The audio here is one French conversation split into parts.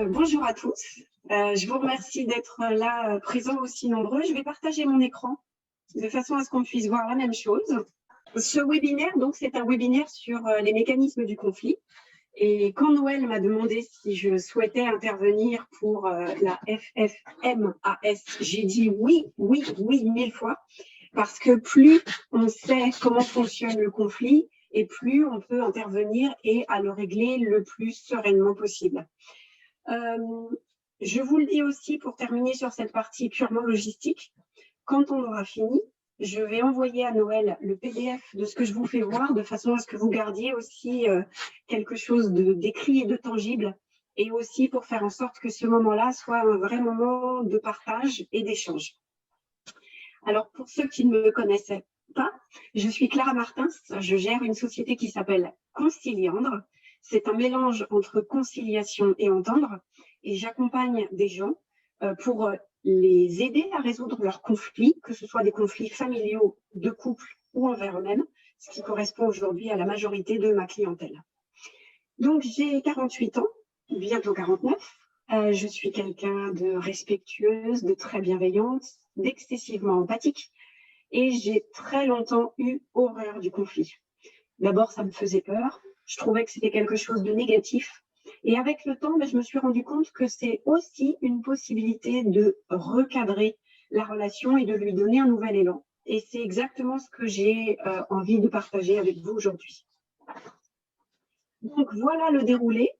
Bonjour à tous. Je vous remercie d'être là présents aussi nombreux. Je vais partager mon écran de façon à ce qu'on puisse voir la même chose. Ce webinaire, donc, c'est un webinaire sur les mécanismes du conflit. Et quand Noël m'a demandé si je souhaitais intervenir pour la FFMAS, j'ai dit oui, oui, oui, 1000 fois. Parce que plus on sait comment fonctionne le conflit, et plus on peut intervenir et à le régler le plus sereinement possible. Je vous le dis aussi pour terminer sur cette partie purement logistique, quand on aura fini, je vais envoyer à Noël le PDF de ce que je vous fais voir, de façon à ce que vous gardiez aussi quelque chose d'écrit et de tangible, et aussi pour faire en sorte que ce moment-là soit un vrai moment de partage et d'échange. Alors, pour ceux qui ne me connaissaient pas, je suis Clara Martins, je gère une société qui s'appelle Conciliandre. C'est un mélange entre conciliation et entendre, et j'accompagne des gens pour les aider à résoudre leurs conflits, que ce soit des conflits familiaux, de couple ou envers eux-mêmes, ce qui correspond aujourd'hui à la majorité de ma clientèle. Donc, j'ai 48 ans, bientôt 49. Je suis quelqu'un de respectueuse, de très bienveillante, d'excessivement empathique, et j'ai très longtemps eu horreur du conflit. D'abord, ça me faisait peur, je trouvais que c'était quelque chose de négatif, et avec le temps, je me suis rendu compte que c'est aussi une possibilité de recadrer la relation et de lui donner un nouvel élan. Et c'est exactement ce que j'ai envie de partager avec vous aujourd'hui. Donc voilà le déroulé.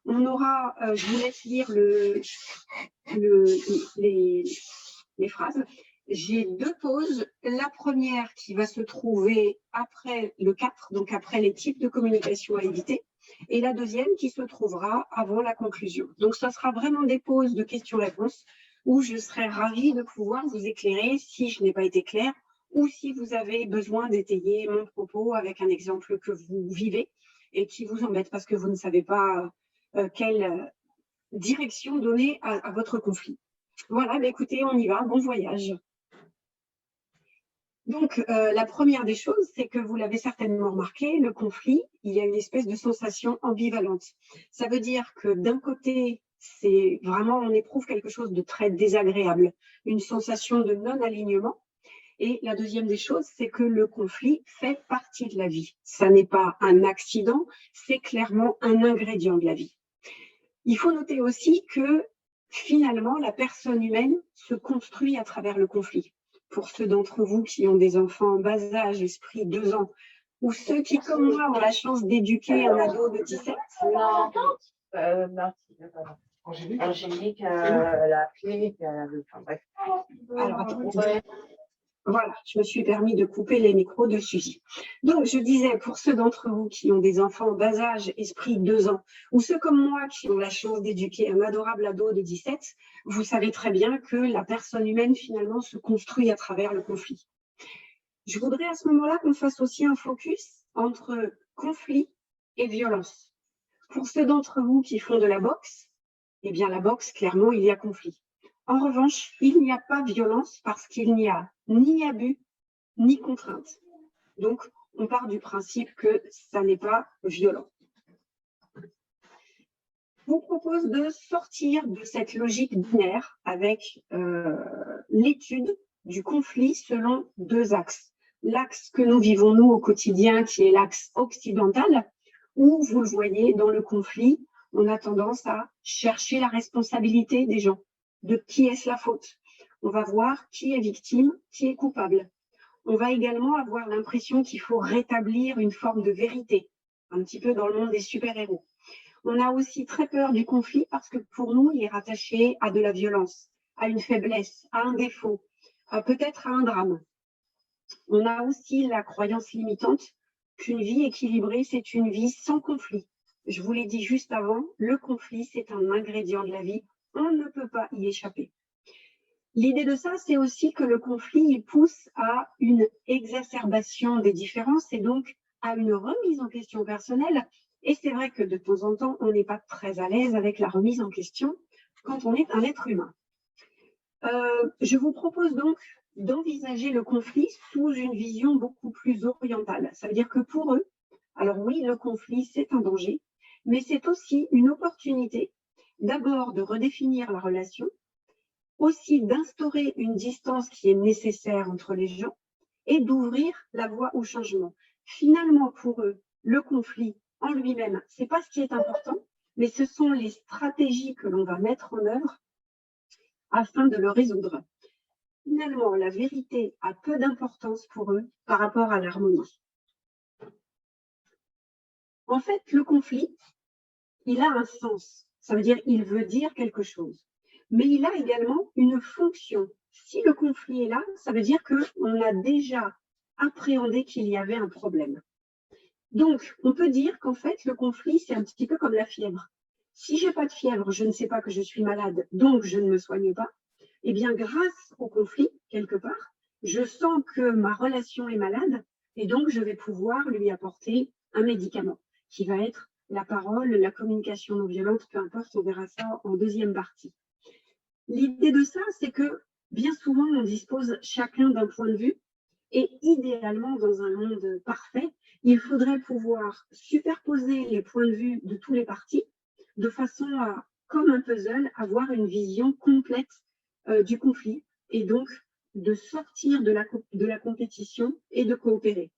On aura, je vous laisse lire les phrases. J'ai deux pauses. La première qui va se trouver après le 4, donc après les types de communication à éviter, et la deuxième qui se trouvera avant la conclusion. Donc, ce sera vraiment des pauses de questions-réponses où je serai ravie de pouvoir vous éclairer si je n'ai pas été claire ou si vous avez besoin d'étayer mon propos avec un exemple que vous vivez et qui vous embête parce que vous ne savez pas quelle direction donner à votre conflit. Voilà, écoutez, on y va, bon voyage. Donc, la première des choses, c'est que vous l'avez certainement remarqué, le conflit, il y a une espèce de sensation ambivalente. Ça veut dire que d'un côté, c'est vraiment, on éprouve quelque chose de très désagréable, une sensation de non-alignement. Et la deuxième des choses, c'est que le conflit fait partie de la vie. Ça n'est pas un accident, c'est clairement un ingrédient de la vie. Il faut noter aussi que finalement, la personne humaine se construit à travers le conflit. Pour ceux d'entre vous qui ont des enfants en bas âge, esprit 2 ans, ou ceux qui, comme moi, ont la chance d'éduquer un ado de 17. Non, Angélique, la clé, enfin, bref. Alors, attendez. Voilà, je me suis permis de couper les micros de Suzy. Donc, je disais, pour ceux d'entre vous qui ont des enfants en bas âge, esprit 2 ans, ou ceux comme moi qui ont la chance d'éduquer un adorable ado de 17, vous savez très bien que la personne humaine, finalement, se construit à travers le conflit. Je voudrais à ce moment-là qu'on fasse aussi un focus entre conflit et violence. Pour ceux d'entre vous qui font de la boxe, eh bien, la boxe, clairement, il y a conflit. En revanche, il n'y a pas violence parce qu'il n'y a ni abus, ni contrainte. Donc, on part du principe que ça n'est pas violent. Je vous propose de sortir de cette logique binaire avec l'étude du conflit selon 2 axes. L'axe que nous vivons, nous, au quotidien, qui est l'axe occidental, où, vous le voyez, dans le conflit, on a tendance à chercher la responsabilité des gens. De qui est-ce la faute? On va voir qui est victime, qui est coupable. On va également avoir l'impression qu'il faut rétablir une forme de vérité, un petit peu dans le monde des super-héros. On a aussi très peur du conflit parce que pour nous, il est rattaché à de la violence, à une faiblesse, à un défaut, peut-être à un drame. On a aussi la croyance limitante qu'une vie équilibrée, c'est une vie sans conflit. Je vous l'ai dit juste avant, le conflit, c'est un ingrédient de la vie. On ne peut pas y échapper. L'idée de ça, c'est aussi que le conflit, il pousse à une exacerbation des différences et donc à une remise en question personnelle. Et c'est vrai que de temps en temps, on n'est pas très à l'aise avec la remise en question quand on est un être humain. Je vous propose donc d'envisager le conflit sous une vision beaucoup plus orientale. Ça veut dire que pour eux, alors oui, le conflit, c'est un danger, mais c'est aussi une opportunité d'abord de redéfinir la relation, aussi d'instaurer une distance qui est nécessaire entre les gens et d'ouvrir la voie au changement. Finalement, pour eux, le conflit en lui-même, ce n'est pas ce qui est important, mais ce sont les stratégies que l'on va mettre en œuvre afin de le résoudre. Finalement, la vérité a peu d'importance pour eux par rapport à l'harmonie. En fait, le conflit, il a un sens. Ça veut dire qu'il veut dire quelque chose. Mais il a également une fonction. Si le conflit est là, ça veut dire qu'on a déjà appréhendé qu'il y avait un problème. Donc, on peut dire qu'en fait, le conflit, c'est un petit peu comme la fièvre. Si je n'ai pas de fièvre, je ne sais pas que je suis malade, donc je ne me soigne pas. Eh bien, grâce au conflit, quelque part, je sens que ma relation est malade et donc je vais pouvoir lui apporter un médicament qui va être la parole, la communication non violente, peu importe, on verra ça en deuxième partie. L'idée de ça, c'est que bien souvent, on dispose chacun d'un point de vue et idéalement, dans un monde parfait, il faudrait pouvoir superposer les points de vue de tous les partis de façon à, comme un puzzle, avoir une vision complète du conflit et donc de sortir de la compétition et de coopérer.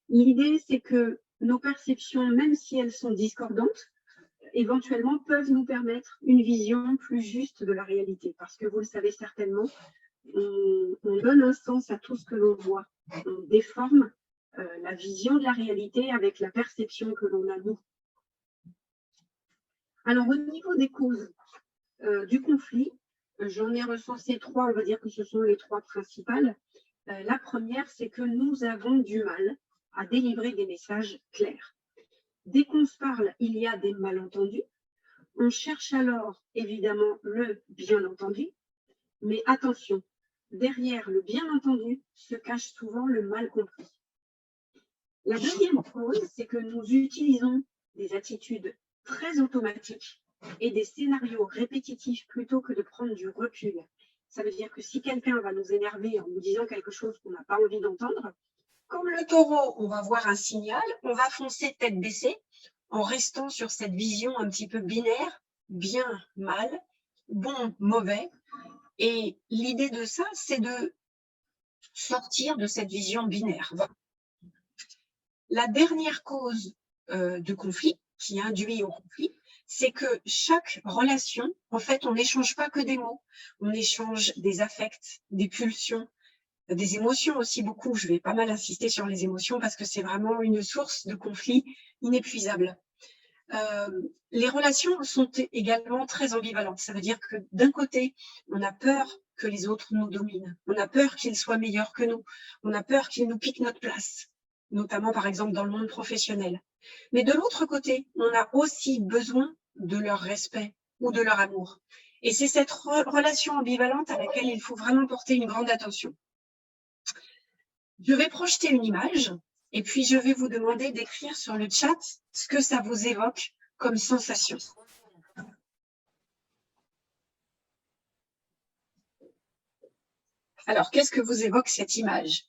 L'idée, c'est que nos perceptions, même si elles sont discordantes, éventuellement peuvent nous permettre une vision plus juste de la réalité. Parce que vous le savez certainement, on donne un sens à tout ce que l'on voit. On déforme la vision de la réalité avec la perception que l'on a nous. Alors, au niveau des causes du conflit, j'en ai recensé 3, on va dire que ce sont les 3 principales. La première, c'est que nous avons du mal à délivrer des messages clairs. Dès qu'on se parle, il y a des malentendus. On cherche alors, évidemment, le bien entendu. Mais attention, derrière le bien entendu se cache souvent le mal compris. La deuxième cause, c'est que nous utilisons des attitudes très automatiques et des scénarios répétitifs plutôt que de prendre du recul. Ça veut dire que si quelqu'un va nous énerver en nous disant quelque chose qu'on n'a pas envie d'entendre, comme le taureau, on va voir un signal, on va foncer tête baissée en restant sur cette vision un petit peu binaire, bien, mal, bon, mauvais. Et l'idée de ça, c'est de sortir de cette vision binaire. La dernière cause de conflit, qui induit au conflit, c'est que chaque relation, en fait, on n'échange pas que des mots, on échange des affects, des pulsions, des émotions aussi beaucoup. Je vais pas mal insister sur les émotions parce que c'est vraiment une source de conflit inépuisable. Les relations sont également très ambivalentes. Ça veut dire que d'un côté, on a peur que les autres nous dominent, on a peur qu'ils soient meilleurs que nous, on a peur qu'ils nous piquent notre place, notamment par exemple dans le monde professionnel. Mais de l'autre côté, on a aussi besoin de leur respect ou de leur amour. Et c'est cette relation ambivalente à laquelle il faut vraiment porter une grande attention. Je vais projeter une image et puis je vais vous demander d'écrire sur le chat ce que ça vous évoque comme sensation. Alors, qu'est-ce que vous évoque cette image ?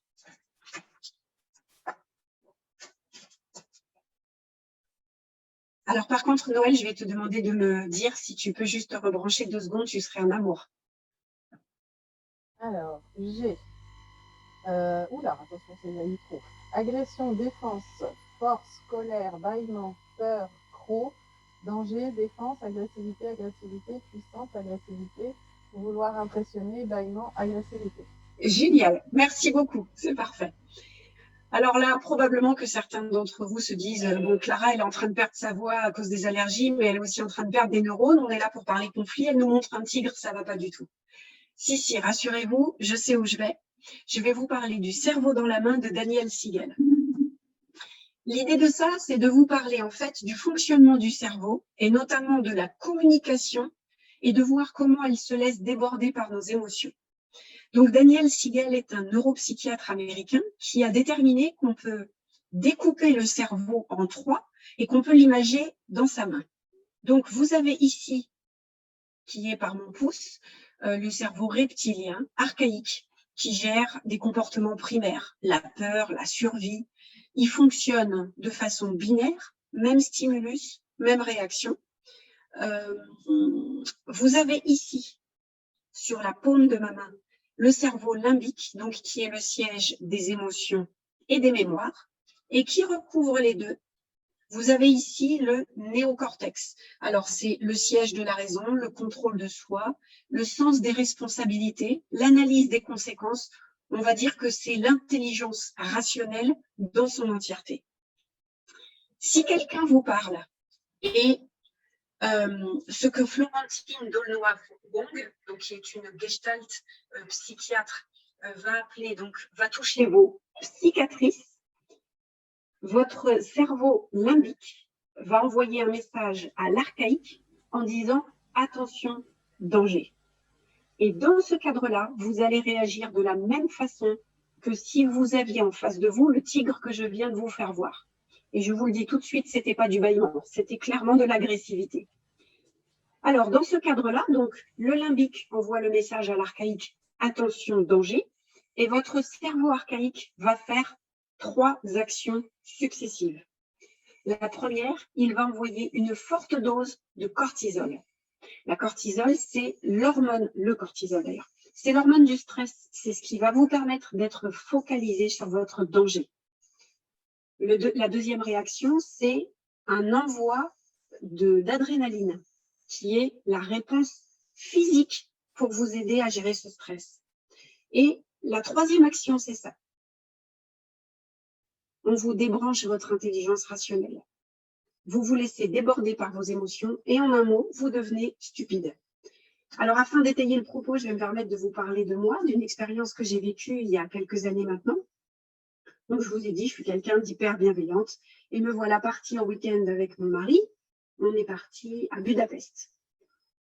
Alors, par contre, Noël, je vais te demander de me dire si tu peux juste te rebrancher 2 secondes, tu serais un amour. Alors, j'ai... Oula, attention, c'est eu trop. Agression, défense, force, colère, bâillement, peur, croc, danger, défense, agressivité, agressivité, puissance, agressivité, vouloir impressionner, bâillement, agressivité. Génial, merci beaucoup, c'est parfait. Alors là, probablement que certains d'entre vous se disent « Bon, Clara, elle est en train de perdre sa voix à cause des allergies, mais elle est aussi en train de perdre des neurones. On est là pour parler conflit. Elle nous montre un tigre, ça ne va pas du tout. » Si, rassurez-vous, je sais où je vais. Je vais vous parler du cerveau dans la main de Daniel Siegel. L'idée de ça, c'est de vous parler en fait du fonctionnement du cerveau et notamment de la communication et de voir comment elle se laisse déborder par nos émotions. Donc, Daniel Siegel est un neuropsychiatre américain qui a déterminé qu'on peut découper le cerveau en 3 et qu'on peut l'imager dans sa main. Donc, vous avez ici, qui est par mon pouce, le cerveau reptilien, archaïque, qui gère des comportements primaires, la peur, la survie. Il fonctionne de façon binaire, même stimulus, même réaction. vous avez ici, sur la paume de ma main, le cerveau limbique, donc qui est le siège des émotions et des mémoires, et qui recouvre les deux. Vous avez ici le néocortex. Alors, c'est le siège de la raison, le contrôle de soi, le sens des responsabilités, l'analyse des conséquences. On va dire que c'est l'intelligence rationnelle dans son entièreté. Si quelqu'un vous parle et ce que Florentine D'aulnoy-Gong, donc qui est une gestalt psychiatre, va appeler, donc va toucher vos cicatrices, votre cerveau limbique va envoyer un message à l'archaïque en disant « attention, danger ». Et dans ce cadre-là, vous allez réagir de la même façon que si vous aviez en face de vous le tigre que je viens de vous faire voir. Et je vous le dis tout de suite, ce n'était pas du bâillement, c'était clairement de l'agressivité. Alors, dans ce cadre-là, donc, le limbique envoie le message à l'archaïque « attention, danger », et votre cerveau archaïque va faire 3 actions successives. La première, il va envoyer une forte dose de cortisol. La cortisol, c'est l'hormone, le cortisol d'ailleurs, c'est l'hormone du stress, c'est ce qui va vous permettre d'être focalisé sur votre danger. La deuxième réaction, c'est un envoi d'adrénaline, qui est la réponse physique pour vous aider à gérer ce stress. Et la troisième action, c'est ça. On vous débranche votre intelligence rationnelle. Vous vous laissez déborder par vos émotions et en un mot, vous devenez stupide. Alors, afin d'étayer le propos, je vais me permettre de vous parler de moi, d'une expérience que j'ai vécue il y a quelques années maintenant. Donc, je vous ai dit, je suis quelqu'un d'hyper bienveillante et me voilà partie en week-end avec mon mari. On est parti à Budapest.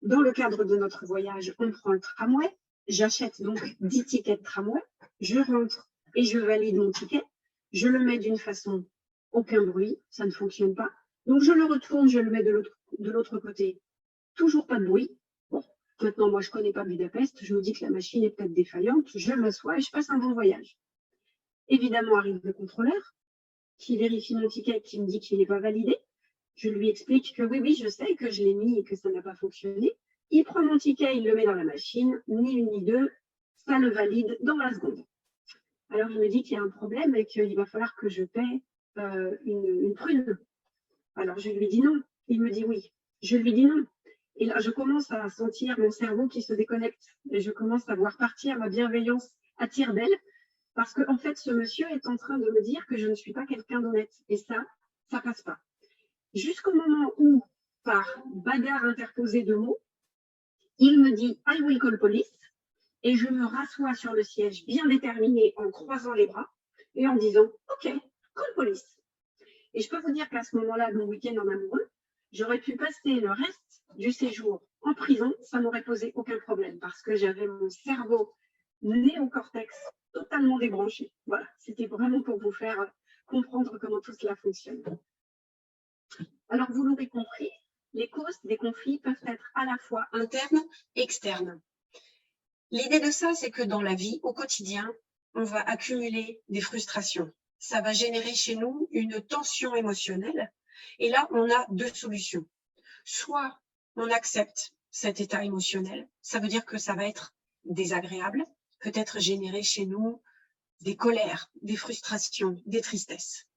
Dans le cadre de notre voyage, on prend le tramway. J'achète donc 10 tickets de tramway. Je rentre et je valide mon ticket. Je le mets d'une façon, aucun bruit, ça ne fonctionne pas. Donc, je le retourne, je le mets de l'autre côté. Toujours pas de bruit. Bon, maintenant, moi, je ne connais pas Budapest. Je me dis que la machine est peut-être défaillante. Je m'assois et je passe un bon voyage. Évidemment, arrive le contrôleur qui vérifie mon ticket et qui me dit qu'il n'est pas validé. Je lui explique que oui, je sais que je l'ai mis et que ça n'a pas fonctionné. Il prend mon ticket, il le met dans la machine, ni une ni deux, ça le valide dans la seconde. Alors, je me dis qu'il y a un problème et qu'il va falloir que je paie une prune. Alors, je lui dis non. Il me dit oui. Je lui dis non. Et là, je commence à sentir mon cerveau qui se déconnecte. Et je commence à voir partir ma bienveillance à tire-d'aile. Parce qu'en fait, ce monsieur est en train de me dire que je ne suis pas quelqu'un d'honnête. Et ça passe pas. Jusqu'au moment où, par bagarre interposée de mots, il me dit « I will call police » et je me rassois sur le siège bien déterminé en croisant les bras et en disant « OK, call police ». Et je peux vous dire qu'à ce moment-là, de mon week-end en amoureux, j'aurais pu passer le reste du séjour en prison, ça n'aurait posé aucun problème parce que j'avais mon cerveau néocortex totalement débranché. Voilà, c'était vraiment pour vous faire comprendre comment tout cela fonctionne. Alors, vous l'aurez compris, les causes des conflits peuvent être à la fois internes et externes. L'idée de ça, c'est que dans la vie, au quotidien, on va accumuler des frustrations. Ça va générer chez nous une tension émotionnelle. Et là, on a 2 solutions. Soit on accepte cet état émotionnel, ça veut dire que ça va être désagréable, peut-être générer chez nous des colères, des frustrations, des tristesses.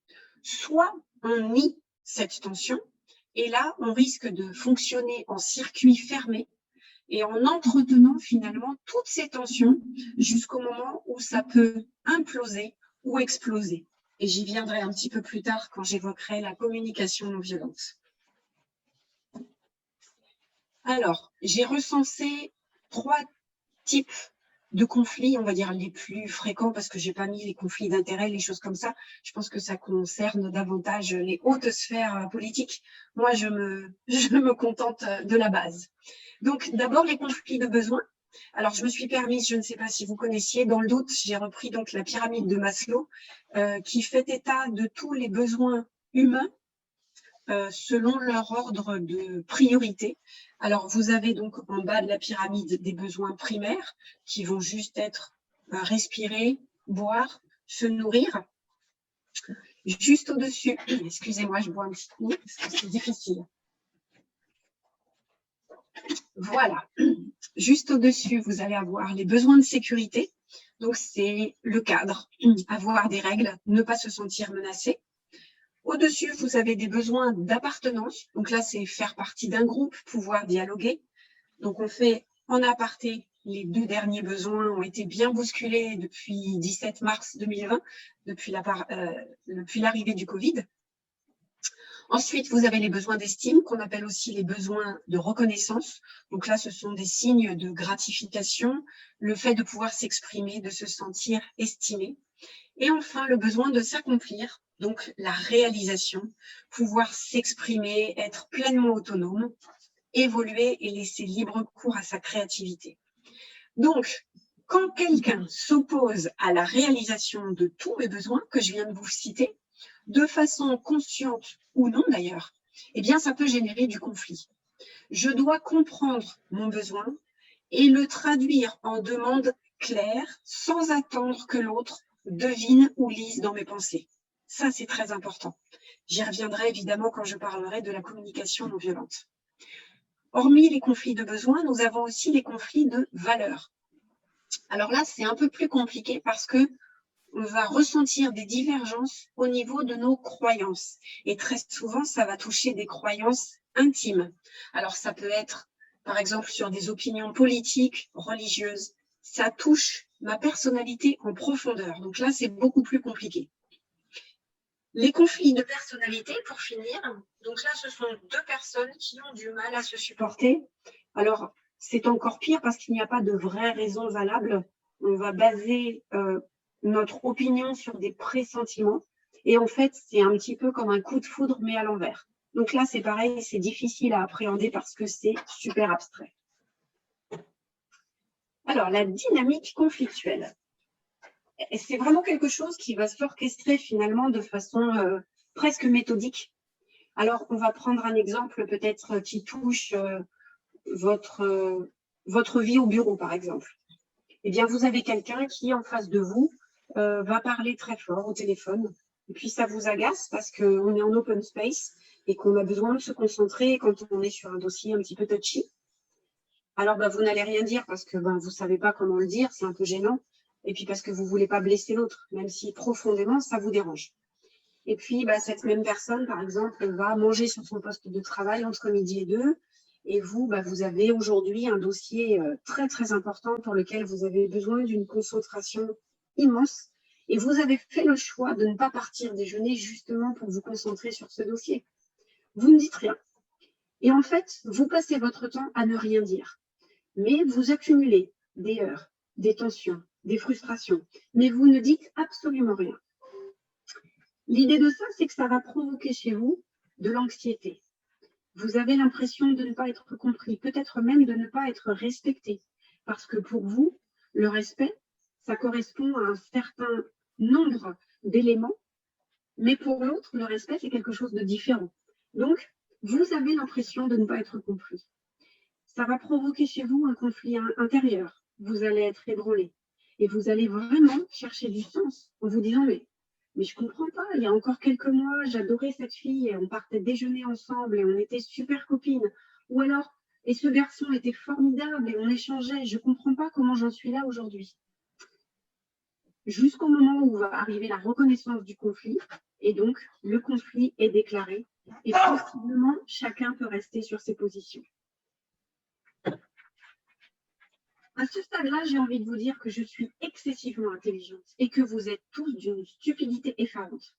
Soit on nie cette tension, et là, on risque de fonctionner en circuit fermé et en entretenant finalement toutes ces tensions jusqu'au moment où ça peut imploser ou exploser. Et j'y viendrai un petit peu plus tard quand j'évoquerai la communication non violente. Alors, j'ai recensé 3 types de conflits, on va dire les plus fréquents, parce que je n'ai pas mis les conflits d'intérêt, les choses comme ça. Je pense que ça concerne davantage les hautes sphères politiques. Moi, je me contente de la base. Donc, d'abord, les conflits de besoins. Alors, je me suis permise, je ne sais pas si vous connaissiez, dans le doute, j'ai repris donc la pyramide de Maslow, qui fait état de tous les besoins humains selon leur ordre de priorité. Alors, vous avez donc en bas de la pyramide des besoins primaires qui vont juste être respirer, boire, se nourrir. Juste au-dessus, excusez-moi, je bois un petit coup parce que c'est difficile. Voilà. Juste au-dessus, vous allez avoir les besoins de sécurité. Donc, c'est le cadre, avoir des règles, ne pas se sentir menacé. Au-dessus, vous avez des besoins d'appartenance. Donc là, c'est faire partie d'un groupe, pouvoir dialoguer. Donc, on fait en aparté. Les 2 derniers besoins ont été bien bousculés depuis 17 mars 2020, depuis l'arrivée du Covid. Ensuite, vous avez les besoins d'estime, qu'on appelle aussi les besoins de reconnaissance. Donc là, ce sont des signes de gratification, le fait de pouvoir s'exprimer, de se sentir estimé. Et enfin, le besoin de s'accomplir, donc la réalisation, pouvoir s'exprimer, être pleinement autonome, évoluer et laisser libre cours à sa créativité. Donc, quand quelqu'un s'oppose à la réalisation de tous mes besoins que je viens de vous citer, de façon consciente ou non d'ailleurs, eh bien, ça peut générer du conflit. Je dois comprendre mon besoin et le traduire en demande claire sans attendre que l'autre devine ou lise dans mes pensées. Ça, c'est très important. J'y reviendrai évidemment quand je parlerai de la communication non violente. Hormis les conflits de besoins, nous avons aussi les conflits de valeurs. Alors là, c'est un peu plus compliqué parce que on va ressentir des divergences au niveau de nos croyances. Et très souvent, ça va toucher des croyances intimes. Alors, ça peut être, par exemple, sur des opinions politiques, religieuses. Ça touche ma personnalité en profondeur. Donc là, c'est beaucoup plus compliqué. Les conflits de personnalité, pour finir. Donc là, ce sont 2 personnes qui ont du mal à se supporter. Alors, c'est encore pire parce qu'il n'y a pas de vraies raisons valables. On va baser notre opinion sur des pressentiments. Et en fait, c'est un petit peu comme un coup de foudre, mais à l'envers. Donc là, c'est pareil, c'est difficile à appréhender parce que c'est super abstrait. Alors, la dynamique conflictuelle. C'est vraiment quelque chose qui va s'orchestrer finalement de façon presque méthodique. Alors, on va prendre un exemple peut-être qui touche votre vie au bureau, par exemple. Eh bien, vous avez quelqu'un qui, en face de vous, va parler très fort au téléphone. Et puis, ça vous agace parce qu'on est en open space et qu'on a besoin de se concentrer quand on est sur un dossier un petit peu touchy. Alors, vous n'allez rien dire parce que vous ne savez pas comment le dire, c'est un peu gênant. Et puis, parce que vous ne voulez pas blesser l'autre, même si profondément, ça vous dérange. Et puis, cette même personne, par exemple, va manger sur son poste de travail entre midi et 2. Et vous, vous avez aujourd'hui un dossier très, très important pour lequel vous avez besoin d'une concentration immense. Et vous avez fait le choix de ne pas partir déjeuner justement pour vous concentrer sur ce dossier. Vous ne dites rien. Et en fait, vous passez votre temps à ne rien dire. Mais vous accumulez des heures, des tensions, des frustrations. Mais vous ne dites absolument rien. L'idée de ça, c'est que ça va provoquer chez vous de l'anxiété. Vous avez l'impression de ne pas être compris, peut-être même de ne pas être respecté. Parce que pour vous, le respect, ça correspond à un certain nombre d'éléments, mais pour l'autre, le respect, c'est quelque chose de différent. Donc, vous avez l'impression de ne pas être compris. Ça va provoquer chez vous un conflit intérieur. Vous allez être ébranlé. Et vous allez vraiment chercher du sens en vous disant, mais je comprends pas, il y a encore quelques mois, j'adorais cette fille et on partait déjeuner ensemble et on était super copines. Ou alors, et ce garçon était formidable et on échangeait, je comprends pas comment j'en suis là aujourd'hui. Jusqu'au moment où va arriver la reconnaissance du conflit et donc le conflit est déclaré et possiblement chacun peut rester sur ses positions. À ce stade-là, j'ai envie de vous dire que je suis excessivement intelligente et que vous êtes tous d'une stupidité effarante.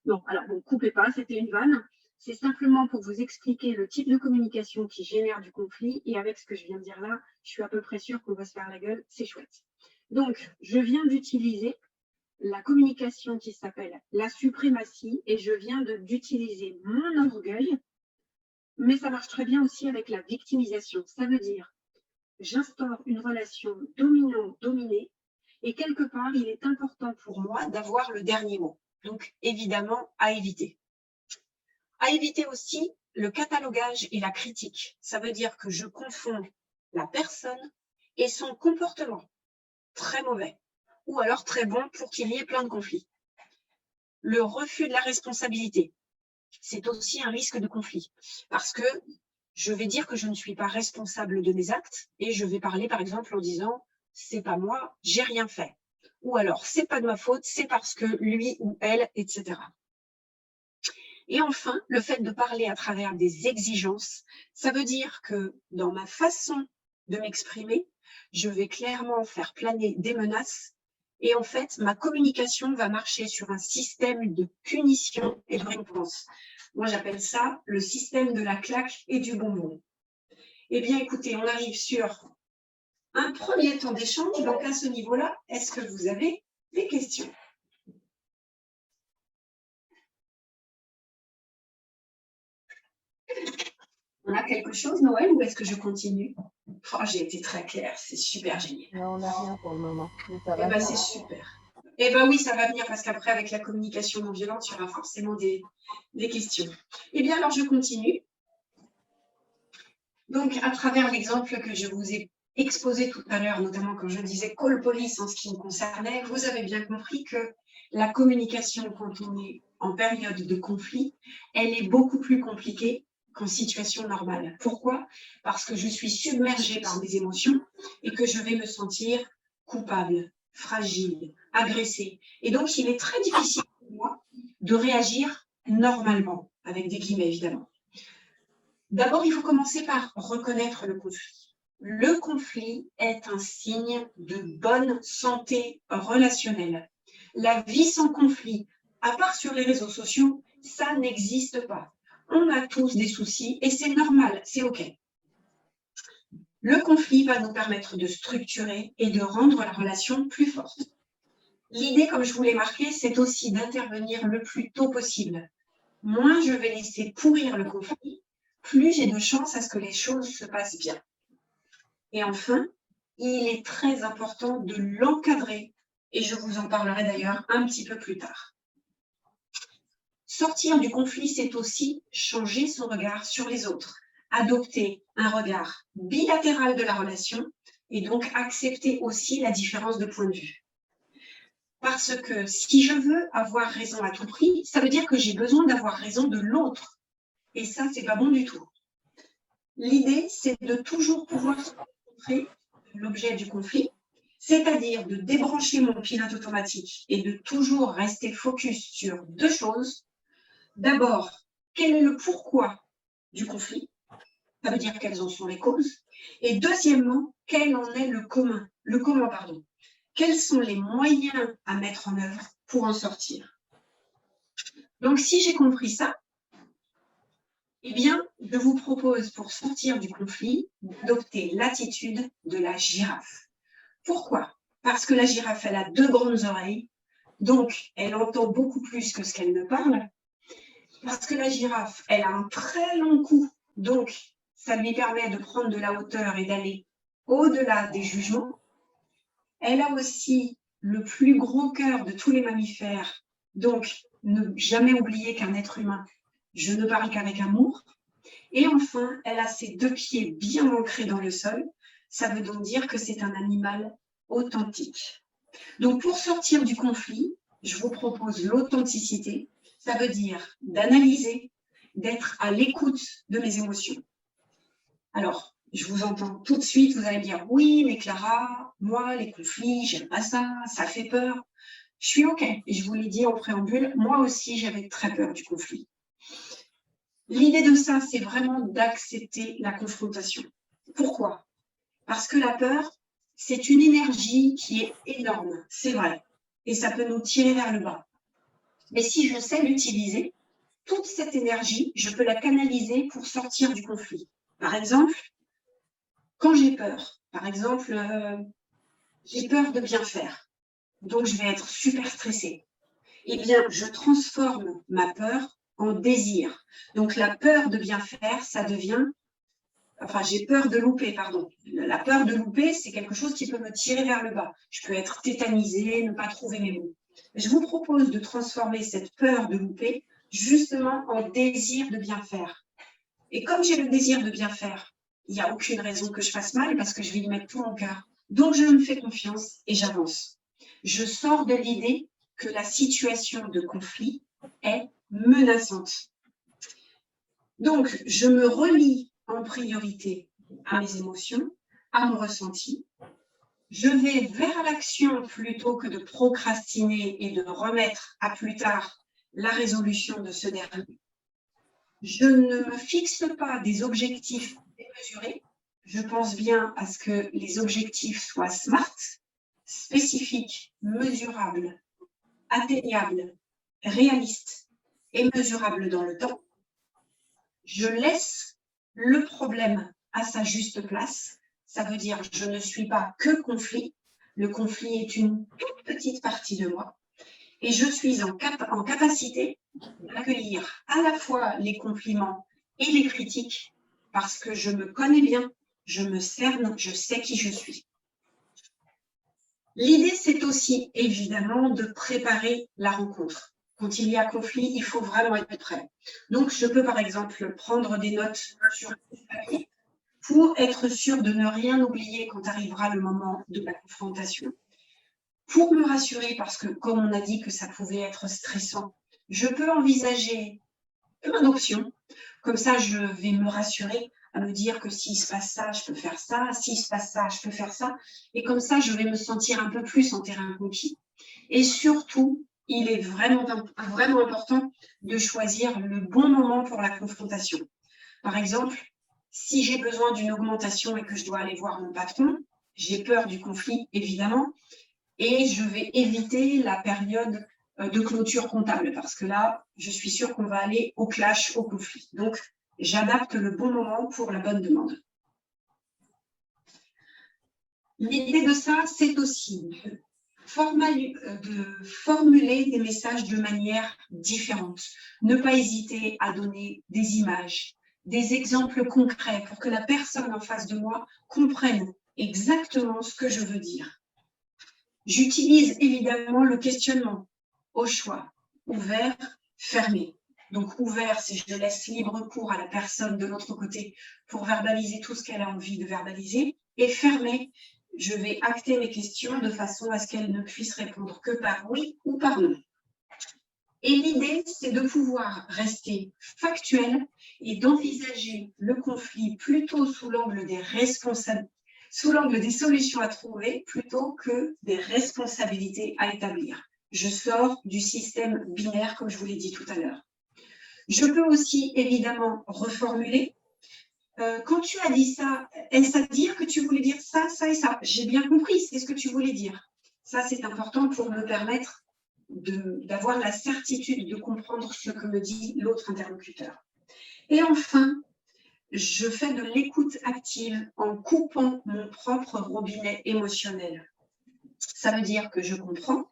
Non, alors bon, coupez pas, c'était une vanne. C'est simplement pour vous expliquer le type de communication qui génère du conflit. Et avec ce que je viens de dire là, je suis à peu près sûre qu'on va se faire la gueule. C'est chouette. Donc, je viens d'utiliser la communication qui s'appelle la suprématie et je viens d'utiliser mon orgueil. Mais ça marche très bien aussi avec la victimisation. Ça veut dire j'instaure une relation dominant-dominé et quelque part, il est important pour moi d'avoir le dernier mot. Donc, évidemment, à éviter. À éviter aussi le catalogage et la critique. Ça veut dire que je confonds la personne et son comportement. Très mauvais. Ou alors très bon pour qu'il y ait plein de conflits. Le refus de la responsabilité. C'est aussi un risque de conflit. Parce que je vais dire que je ne suis pas responsable de mes actes et je vais parler par exemple en disant « c'est pas moi, j'ai rien fait ». Ou alors « c'est pas de ma faute, c'est parce que lui ou elle, etc. ». Et enfin, le fait de parler à travers des exigences, ça veut dire que dans ma façon de m'exprimer, je vais clairement faire planer des menaces et en fait, ma communication va marcher sur un système de punition et de récompense. Moi, j'appelle ça le système de la claque et du bonbon. Eh bien, écoutez, on arrive sur un premier temps d'échange. Donc, à ce niveau-là, est-ce que vous avez des questions ? On a quelque chose, Noël, ou est-ce que je continue? Oh, j'ai été très claire, c'est super génial. Non, on n'a rien pour le moment. Eh ben, c'est super. Eh bien oui, ça va venir parce qu'après, avec la communication non violente, il y aura forcément des questions. Eh bien, alors je continue. Donc, à travers l'exemple que je vous ai exposé tout à l'heure, notamment quand je disais call police en ce qui me concernait, vous avez bien compris que la communication, quand on est en période de conflit, elle est beaucoup plus compliquée qu'en situation normale. Pourquoi? Parce que je suis submergée par mes émotions et que je vais me sentir coupable, fragile, agressée. Et donc, il est très difficile pour moi de réagir normalement, avec des guillemets évidemment. D'abord, il faut commencer par reconnaître le conflit. Le conflit est un signe de bonne santé relationnelle. La vie sans conflit, à part sur les réseaux sociaux, ça n'existe pas. On a tous des soucis et c'est normal, c'est OK. Le conflit va nous permettre de structurer et de rendre la relation plus forte. L'idée, comme je vous l'ai marqué, c'est aussi d'intervenir le plus tôt possible. Moins je vais laisser pourrir le conflit, plus j'ai de chances à ce que les choses se passent bien. Et enfin, il est très important de l'encadrer, et je vous en parlerai d'ailleurs un petit peu plus tard. Sortir du conflit, c'est aussi changer son regard sur les autres, adopter un regard bilatéral de la relation, et donc accepter aussi la différence de point de vue. Parce que si je veux avoir raison à tout prix, ça veut dire que j'ai besoin d'avoir raison de l'autre. Et ça, c'est pas bon du tout. L'idée, c'est de toujours pouvoir se concentrer sur l'objet du conflit, c'est-à-dire de débrancher mon pilote automatique et de toujours rester focus sur deux choses. D'abord, quel est le pourquoi du conflit? Ça veut dire quelles en sont les causes. Et deuxièmement, quel en est le comment? Quels sont les moyens à mettre en œuvre pour en sortir? Donc, si j'ai compris ça, eh bien, je vous propose, pour sortir du conflit, d'adopter l'attitude de la girafe. Pourquoi? Parce que la girafe, elle a deux grandes oreilles, donc elle entend beaucoup plus que ce qu'elle ne parle. Parce que la girafe, elle a un très long cou, donc ça lui permet de prendre de la hauteur et d'aller au-delà des jugements. Elle a aussi le plus gros cœur de tous les mammifères, donc ne jamais oublier qu'un être humain, je ne parle qu'avec amour. Et enfin, elle a ses deux pieds bien ancrés dans le sol. Ça veut donc dire que c'est un animal authentique. Donc, pour sortir du conflit, je vous propose l'authenticité. Ça veut dire d'analyser, d'être à l'écoute de mes émotions. Alors, je vous entends tout de suite, vous allez me dire « Oui, mais Clara, moi, les conflits, j'aime pas ça, ça fait peur. » Je suis OK. Et je vous l'ai dit en préambule, moi aussi, j'avais très peur du conflit. L'idée de ça, c'est vraiment d'accepter la confrontation. Pourquoi? Parce que la peur, c'est une énergie qui est énorme, c'est vrai, et ça peut nous tirer vers le bas. Mais si je sais l'utiliser, toute cette énergie, je peux la canaliser pour sortir du conflit. Par exemple, quand j'ai peur, j'ai peur de bien faire, donc je vais être super stressée. Eh bien, je transforme ma peur en désir. Donc, la peur de bien faire, ça devient... Enfin, j'ai peur de louper, pardon. La peur de louper, c'est quelque chose qui peut me tirer vers le bas. Je peux être tétanisée, ne pas trouver mes mots. Je vous propose de transformer cette peur de louper justement en désir de bien faire. Et comme j'ai le désir de bien faire, il n'y a aucune raison que je fasse mal parce que je vais y mettre tout mon cœur. Donc, je me fais confiance et j'avance. Je sors de l'idée que la situation de conflit est menaçante. Donc, je me relie en priorité à mes émotions, à mon ressenti. Je vais vers l'action plutôt que de procrastiner et de remettre à plus tard la résolution de ce dernier. Je ne me fixe pas des objectifs démesurés. Je pense bien à ce que les objectifs soient SMART, spécifiques, mesurables, atteignables, réalistes et mesurables dans le temps. Je laisse le problème à sa juste place. Ça veut dire que je ne suis pas que conflit. Le conflit est une toute petite partie de moi. Et je suis en capacité d'accueillir à la fois les compliments et les critiques parce que je me connais bien, je me cerne, je sais qui je suis. L'idée, c'est aussi évidemment de préparer la rencontre. Quand il y a conflit, il faut vraiment être prêt. Donc, je peux par exemple prendre des notes sur le papier pour être sûr de ne rien oublier quand arrivera le moment de la confrontation. Pour me rassurer, parce que comme on a dit que ça pouvait être stressant, je peux envisager plein d'options. Comme ça, je vais me rassurer à me dire que s'il se passe ça, je peux faire ça. S'il se passe ça, je peux faire ça. Et comme ça, je vais me sentir un peu plus en terrain conquis. Et surtout, il est vraiment important de choisir le bon moment pour la confrontation. Par exemple, si j'ai besoin d'une augmentation et que je dois aller voir mon patron, j'ai peur du conflit, évidemment, et je vais éviter la période de clôture comptable parce que là, je suis sûre qu'on va aller au clash, au conflit. Donc, j'adapte le bon moment pour la bonne demande. L'idée de ça, c'est aussi de formuler des messages de manière différente. Ne pas hésiter à donner des images, des exemples concrets pour que la personne en face de moi comprenne exactement ce que je veux dire. J'utilise évidemment le questionnement au choix, ouvert, fermé. Donc ouvert, c'est je laisse libre cours à la personne de l'autre côté pour verbaliser tout ce qu'elle a envie de verbaliser. Et fermé, je vais acter mes questions de façon à ce qu'elle ne puisse répondre que par oui ou par non. Et l'idée, c'est de pouvoir rester factuel et d'envisager le conflit plutôt sous l'angle des responsabilités, sous l'angle des solutions à trouver plutôt que des responsabilités à établir. Je sors du système binaire, comme je vous l'ai dit tout à l'heure. Je peux aussi évidemment reformuler. Quand tu as dit ça, est-ce à dire que tu voulais dire ça, ça et ça? J'ai bien compris, c'est ce que tu voulais dire. Ça, c'est important pour me permettre d'avoir la certitude de comprendre ce que me dit l'autre interlocuteur. Et enfin, je fais de l'écoute active en coupant mon propre robinet émotionnel. Ça veut dire que je comprends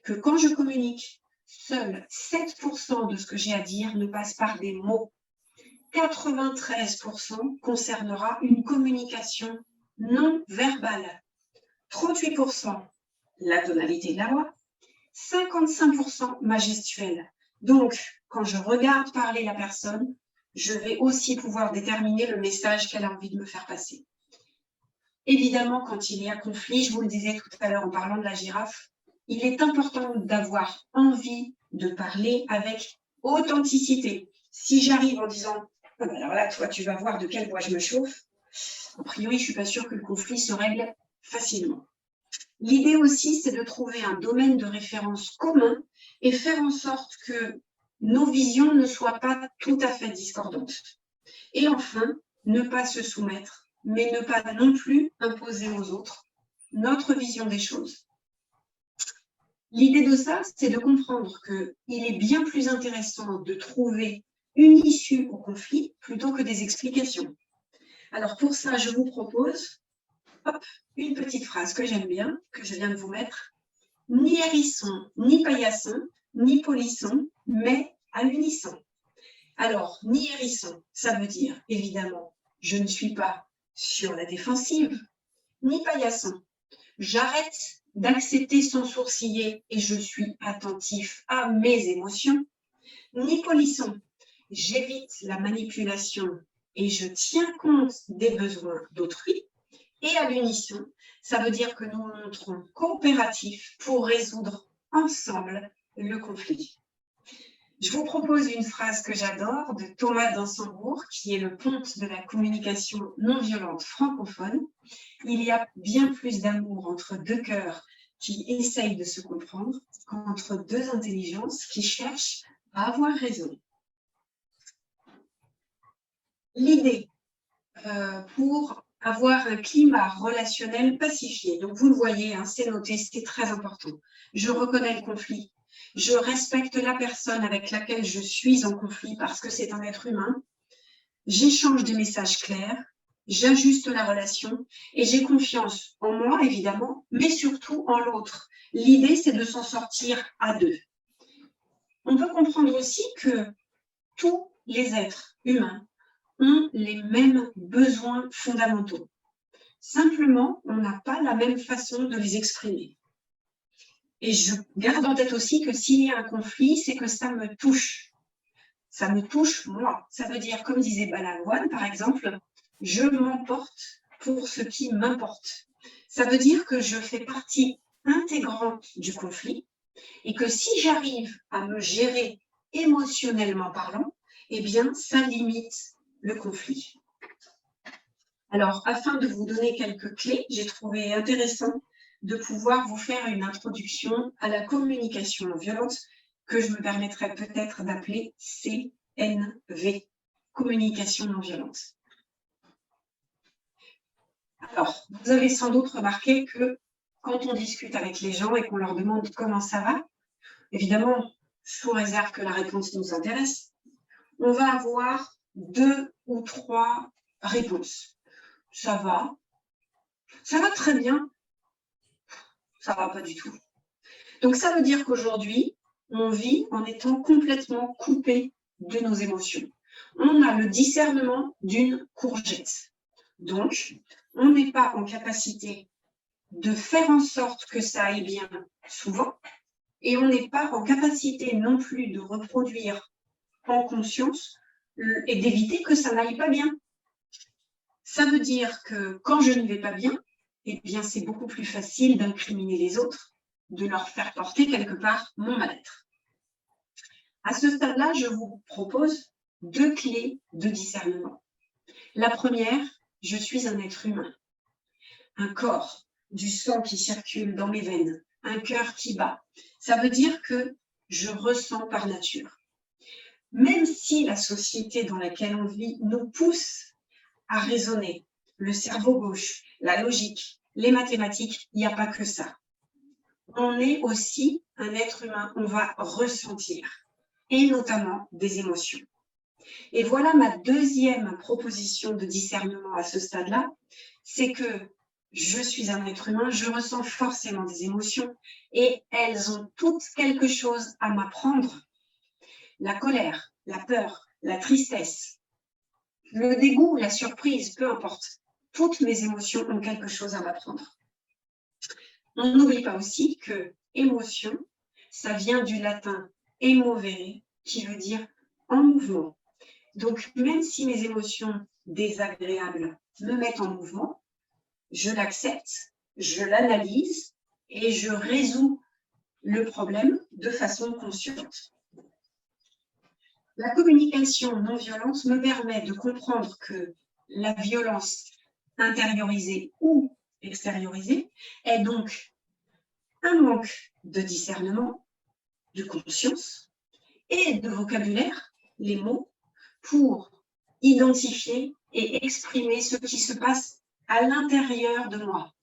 que quand je communique, seuls 7% de ce que j'ai à dire ne passe par des mots. 93% concernera une communication non verbale. 38% la tonalité de la voix. 55% ma gestuelle. Donc, quand je regarde parler la personne, je vais aussi pouvoir déterminer le message qu'elle a envie de me faire passer. Évidemment, quand il y a conflit, je vous le disais tout à l'heure en parlant de la girafe, il est important d'avoir envie de parler avec authenticité. Si j'arrive en disant « alors là, toi, tu vas voir de quelle voix je me chauffe », a priori, je ne suis pas sûre que le conflit se règle facilement. L'idée aussi, c'est de trouver un domaine de référence commun et faire en sorte que nos visions ne soient pas tout à fait discordantes. Et enfin, ne pas se soumettre, mais ne pas non plus imposer aux autres notre vision des choses. L'idée de ça, c'est de comprendre qu'il est bien plus intéressant de trouver une issue au conflit plutôt que des explications. Alors pour ça, je vous propose une petite phrase que j'aime bien, que je viens de vous mettre. Ni hérisson, ni paillasson, ni polisson, mais à l'unisson. Alors, ni hérisson, ça veut dire, évidemment, je ne suis pas sur la défensive, ni paillasson. J'arrête d'accepter sans sourciller et je suis attentif à mes émotions. Ni polisson, j'évite la manipulation et je tiens compte des besoins d'autrui. Et à l'unisson, ça veut dire que nous montrons coopératifs pour résoudre ensemble le conflit. Je vous propose une phrase que j'adore de Thomas d'Ansembourg, qui est le ponte de la communication non violente francophone. Il y a bien plus d'amour entre deux cœurs qui essayent de se comprendre qu'entre deux intelligences qui cherchent à avoir raison. L'idée pour avoir un climat relationnel pacifié, donc vous le voyez, hein, c'est noté, c'est très important. Je reconnais le conflit. Je respecte la personne avec laquelle je suis en conflit parce que c'est un être humain. J'échange des messages clairs, j'ajuste la relation et j'ai confiance en moi, évidemment, mais surtout en l'autre. L'idée, c'est de s'en sortir à deux. On peut comprendre aussi que tous les êtres humains ont les mêmes besoins fondamentaux. Simplement, on n'a pas la même façon de les exprimer. Et je garde en tête aussi que s'il y a un conflit, c'est que ça me touche. Ça me touche, moi. Ça veut dire, comme disait Balavoine, par exemple, je m'emporte pour ce qui m'importe. Ça veut dire que je fais partie intégrante du conflit et que si j'arrive à me gérer émotionnellement parlant, eh bien, ça limite le conflit. Alors, afin de vous donner quelques clés, j'ai trouvé intéressant de pouvoir vous faire une introduction à la communication non violente que je me permettrai peut-être d'appeler CNV, communication non violente. Alors, vous avez sans doute remarqué que quand on discute avec les gens et qu'on leur demande comment ça va, évidemment, sous réserve que la réponse nous intéresse, on va avoir 2 ou 3 réponses. Ça va très bien, ça va pas du tout. Donc ça veut dire qu'aujourd'hui, on vit en étant complètement coupé de nos émotions. On a le discernement d'une courgette. Donc, on n'est pas en capacité de faire en sorte que ça aille bien souvent, et on n'est pas en capacité non plus de reproduire en conscience et d'éviter que ça n'aille pas bien. Ça veut dire que quand je ne vais pas bien, eh bien c'est beaucoup plus facile d'incriminer les autres, de leur faire porter quelque part mon mal-être. À ce stade-là, je vous propose 2 clés de discernement. La première, je suis un être humain, un corps, du sang qui circule dans mes veines, un cœur qui bat. Ça veut dire que je ressens par nature. Même si la société dans laquelle on vit nous pousse à raisonner, le cerveau gauche, la logique, les mathématiques, il n'y a pas que ça. On est aussi un être humain, on va ressentir, et notamment des émotions. Et voilà ma deuxième proposition de discernement à ce stade-là, c'est que je suis un être humain, je ressens forcément des émotions, et elles ont toutes quelque chose à m'apprendre. La colère, la peur, la tristesse, le dégoût, la surprise, peu importe. Toutes mes émotions ont quelque chose à m'apprendre. On n'oublie pas aussi que émotion, ça vient du latin emovere, qui veut dire en mouvement. Donc, même si mes émotions désagréables me mettent en mouvement, je l'accepte, je l'analyse et je résous le problème de façon consciente. La communication non violente me permet de comprendre que la violence intériorisée ou extériorisée est donc un manque de discernement, de conscience et de vocabulaire, les mots, pour identifier et exprimer ce qui se passe à l'intérieur de moi.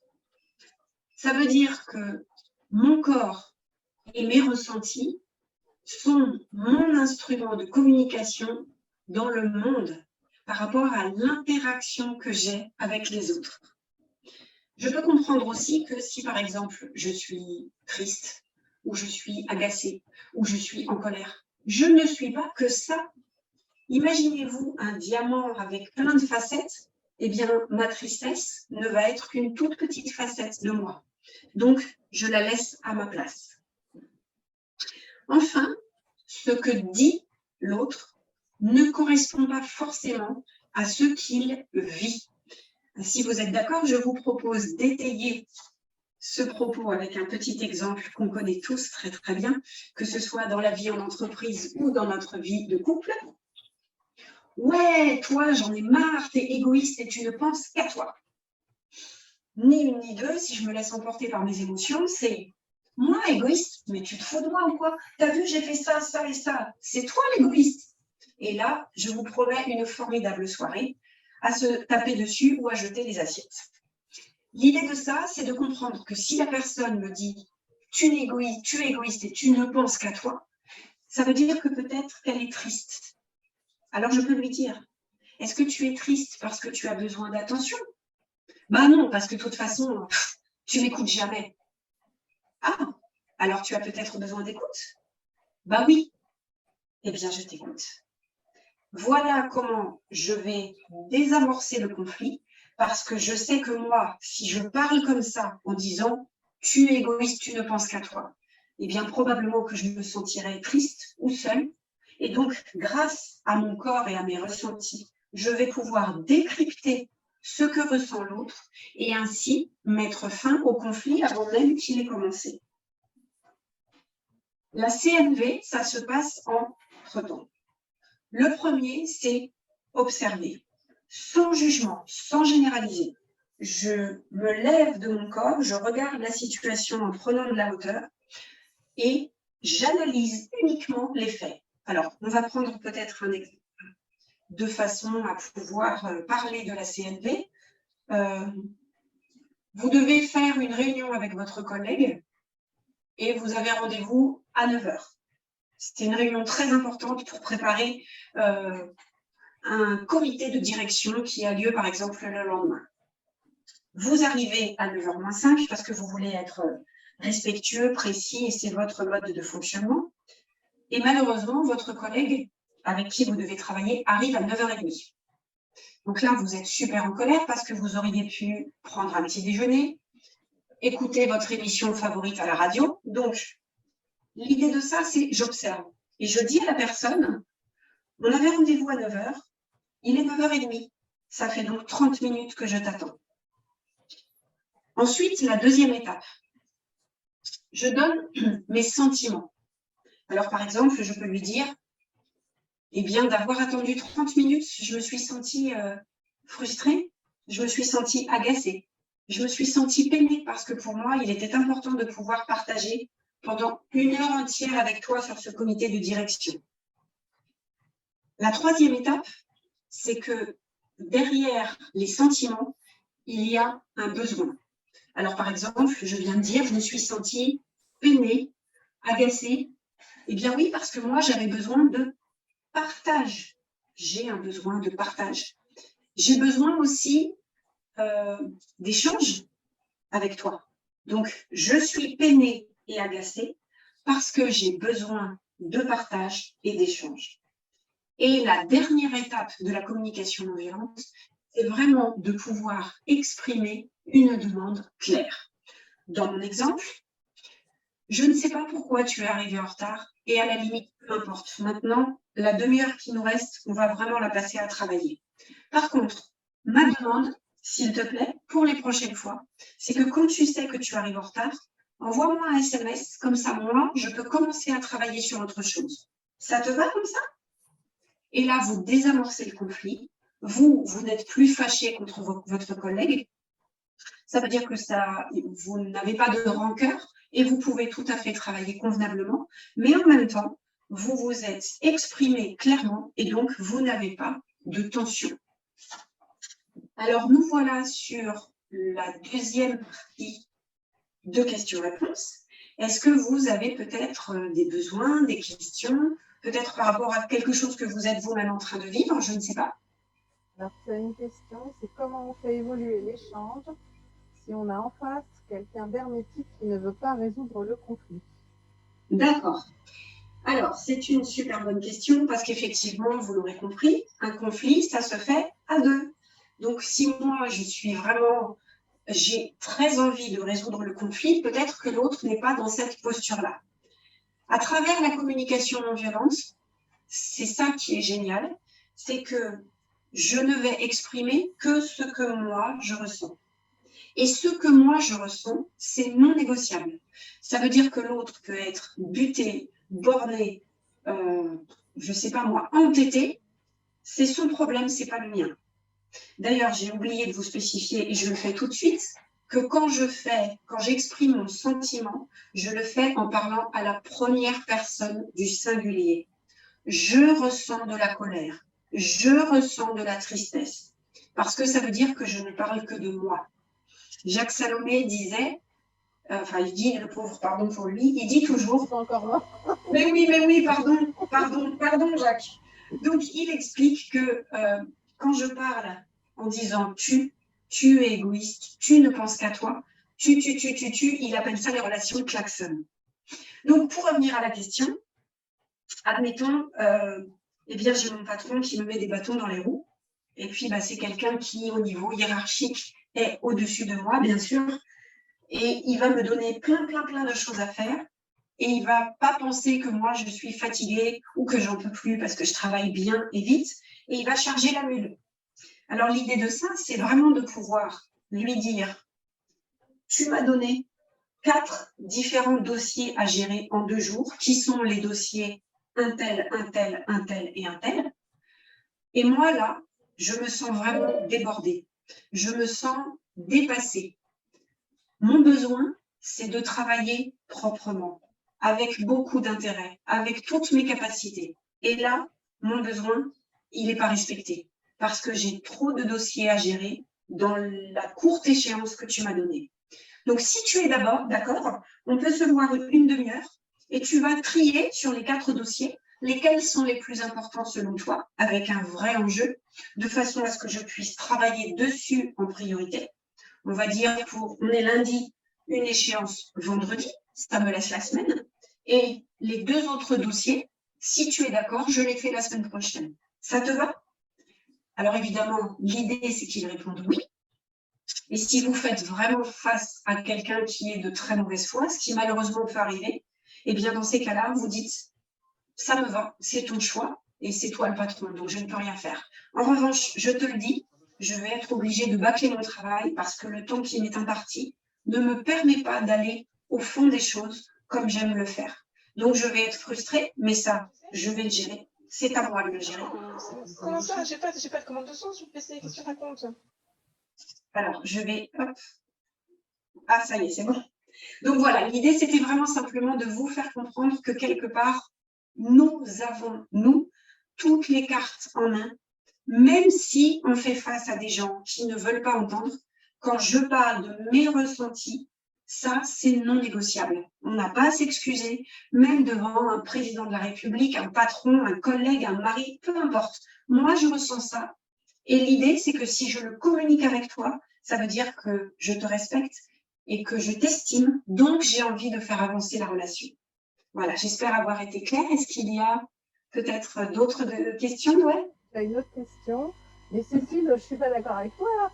Ça veut dire que mon corps et mes ressentis sont mon instrument de communication dans le monde par rapport à l'interaction que j'ai avec les autres. Je peux comprendre aussi que si, par exemple, je suis triste, ou je suis agacée, ou je suis en colère, je ne suis pas que ça. Imaginez-vous un diamant avec plein de facettes, eh bien, ma tristesse ne va être qu'une toute petite facette de moi. Donc, je la laisse à ma place. Enfin, ce que dit l'autre ne correspond pas forcément à ce qu'il vit. Si vous êtes d'accord, je vous propose d'étayer ce propos avec un petit exemple qu'on connaît tous très très bien, que ce soit dans la vie en entreprise ou dans notre vie de couple. Ouais, toi, j'en ai marre, t'es égoïste et tu ne penses qu'à toi. Ni une ni deux, si je me laisse emporter par mes émotions, c'est moi égoïste, mais tu te fous de moi ou quoi? T'as vu, j'ai fait ça, ça et ça. C'est toi l'égoïste. Et là, je vous promets une formidable soirée à se taper dessus ou à jeter les assiettes. L'idée de ça, c'est de comprendre que si la personne me dit tu es égoïste et tu ne penses qu'à toi, ça veut dire que peut-être qu'elle est triste. Alors je peux lui dire, est-ce que tu es triste parce que tu as besoin d'attention? Bah non, parce que de toute façon, tu m'écoutes jamais. Ah, alors tu as peut-être besoin d'écoute? Bah oui, eh bien je t'écoute. Voilà comment je vais désamorcer le conflit, parce que je sais que moi, si je parle comme ça en disant « tu es égoïste, tu ne penses qu'à toi », eh bien probablement que je me sentirai triste ou seule. Et donc, grâce à mon corps et à mes ressentis, je vais pouvoir décrypter ce que ressent l'autre et ainsi mettre fin au conflit avant même qu'il ait commencé. La CNV, ça se passe en 3 temps. Le premier, c'est observer, sans jugement, sans généraliser. Je me lève de mon corps, je regarde la situation en prenant de la hauteur et j'analyse uniquement les faits. Alors, on va prendre peut-être un exemple de façon à pouvoir parler de la CNV. Vous devez faire une réunion avec votre collègue et vous avez rendez-vous à 9 h. C'est une réunion très importante pour préparer un comité de direction qui a lieu, par exemple, le lendemain. Vous arrivez à 9h-5 parce que vous voulez être respectueux, précis, et c'est votre mode de fonctionnement. Et malheureusement, votre collègue avec qui vous devez travailler arrive à 9h30. Donc là, vous êtes super en colère parce que vous auriez pu prendre un petit déjeuner, écouter votre émission favorite à la radio. Donc, l'idée de ça, c'est j'observe. Et je dis à la personne, on avait rendez-vous à 9h, il est 9h30. Ça fait donc 30 minutes que je t'attends. Ensuite, la deuxième étape. Je donne mes sentiments. Alors, par exemple, je peux lui dire, eh bien, d'avoir attendu 30 minutes, je me suis sentie frustrée, je me suis sentie agacée, je me suis sentie peinée parce que pour moi, il était important de pouvoir partager pendant 1 heure entière avec toi sur ce comité de direction. La troisième étape, c'est que derrière les sentiments, il y a un besoin. Alors, par exemple, je viens de dire, je me suis sentie peinée, agacée. Eh bien oui, parce que moi, j'avais besoin de partage. J'ai un besoin de partage. J'ai besoin aussi d'échange avec toi. Donc, je suis peinée et agacée parce que j'ai besoin de partage et d'échange. Et la dernière étape de la communication non violente, c'est vraiment de pouvoir exprimer une demande claire. Dans mon exemple, je ne sais pas pourquoi tu es arrivé en retard et à la limite, peu importe. Maintenant, la demi-heure qui nous reste, on va vraiment la passer à travailler. Par contre, ma demande, s'il te plaît, pour les prochaines fois, c'est que quand tu sais que tu arrives en retard, envoie-moi un SMS, comme ça, moi, je peux commencer à travailler sur autre chose. Ça te va comme ça? Et là, vous désamorcez le conflit. Vous n'êtes plus fâché contre votre collègue. Ça veut dire que vous n'avez pas de rancœur et vous pouvez tout à fait travailler convenablement. Mais en même temps, vous vous êtes exprimé clairement et donc vous n'avez pas de tension. Alors, nous voilà sur la deuxième partie de questions-réponses. Est-ce que vous avez peut-être des besoins, des questions, peut-être par rapport à quelque chose que vous êtes vous-même en train de vivre, je ne sais pas. Alors, tu as une question, c'est comment on fait évoluer l'échange si on a en face quelqu'un d'hermétique qui ne veut pas résoudre le conflit? D'accord. Alors, c'est une super bonne question parce qu'effectivement, vous l'aurez compris, un conflit, ça se fait à deux. Donc, si moi, j'ai très envie de résoudre le conflit, peut-être que l'autre n'est pas dans cette posture-là. À travers la communication non violente, c'est ça qui est génial, c'est que je ne vais exprimer que ce que moi, je ressens. Et ce que moi je ressens, c'est non négociable. Ça veut dire que l'autre peut être buté, borné, je ne sais pas moi, entêté. C'est son problème, c'est pas le mien. D'ailleurs, j'ai oublié de vous spécifier, et je le fais tout de suite, que quand j'exprime mon sentiment, je le fais en parlant à la première personne du singulier. Je ressens de la colère, je ressens de la tristesse, parce que ça veut dire que je ne parle que de moi. Jacques Salomé disait, il dit, le pauvre, pardon pour lui, il dit toujours... Encore là. Mais oui, pardon, Jacques. Donc, il explique que quand je parle en disant tu es égoïste, tu ne penses qu'à toi, il appelle ça les relations klaxon. Donc, pour revenir à la question, admettons, j'ai mon patron qui me met des bâtons dans les roues, et puis c'est quelqu'un qui, au niveau hiérarchique, est au-dessus de moi, bien sûr, et il va me donner plein de choses à faire, et il ne va pas penser que moi, je suis fatiguée ou que j'en peux plus parce que je travaille bien et vite, et il va charger la mule. Alors, l'idée de ça, c'est vraiment de pouvoir lui dire, tu m'as donné 4 différents dossiers à gérer en 2 jours, qui sont les dossiers un tel et un tel. Et moi, là, je me sens vraiment débordée. Je me sens dépassée. Mon besoin, c'est de travailler proprement, avec beaucoup d'intérêt, avec toutes mes capacités. Et là, mon besoin, il n'est pas respecté, parce que j'ai trop de dossiers à gérer dans la courte échéance que tu m'as donnée. Donc, si tu es d'accord, on peut se voir une demi-heure et tu vas trier sur les 4 dossiers lesquels sont les plus importants selon toi, avec un vrai enjeu, de façon à ce que je puisse travailler dessus en priorité. On va dire on est lundi, une échéance vendredi, ça me laisse la semaine. Et les 2 autres dossiers, si tu es d'accord, je les fais la semaine prochaine. Ça te va? Alors évidemment, l'idée, c'est qu'ils répondent oui. Et si vous faites vraiment face à quelqu'un qui est de très mauvaise foi, ce qui malheureusement peut arriver, eh bien dans ces cas-là, vous dites, ça me va, c'est ton choix et c'est toi le patron, donc je ne peux rien faire. En revanche, je te le dis, je vais être obligée de bâcler mon travail parce que le temps qui m'est imparti ne me permet pas d'aller au fond des choses comme j'aime le faire. Donc je vais être frustrée, mais ça, je vais le gérer. C'est à moi de le gérer. Comment ça? J'ai pas de commande de son sur le PC, qu'est-ce que tu racontes? Alors, je vais... Hop. Ah, ça y est, c'est bon. Donc voilà, l'idée, c'était vraiment simplement de vous faire comprendre que quelque part, nous avons, toutes les cartes en main, même si on fait face à des gens qui ne veulent pas entendre. Quand je parle de mes ressentis, ça, c'est non négociable. On n'a pas à s'excuser, même devant un président de la République, un patron, un collègue, un mari, peu importe. Moi, je ressens ça. Et l'idée, c'est que si je le communique avec toi, ça veut dire que je te respecte et que je t'estime, donc j'ai envie de faire avancer la relation. Voilà, j'espère avoir été claire. Est-ce qu'il y a peut-être d'autres questions, Noël? Tu as une autre question. Mais Cécile, je ne suis pas d'accord avec toi.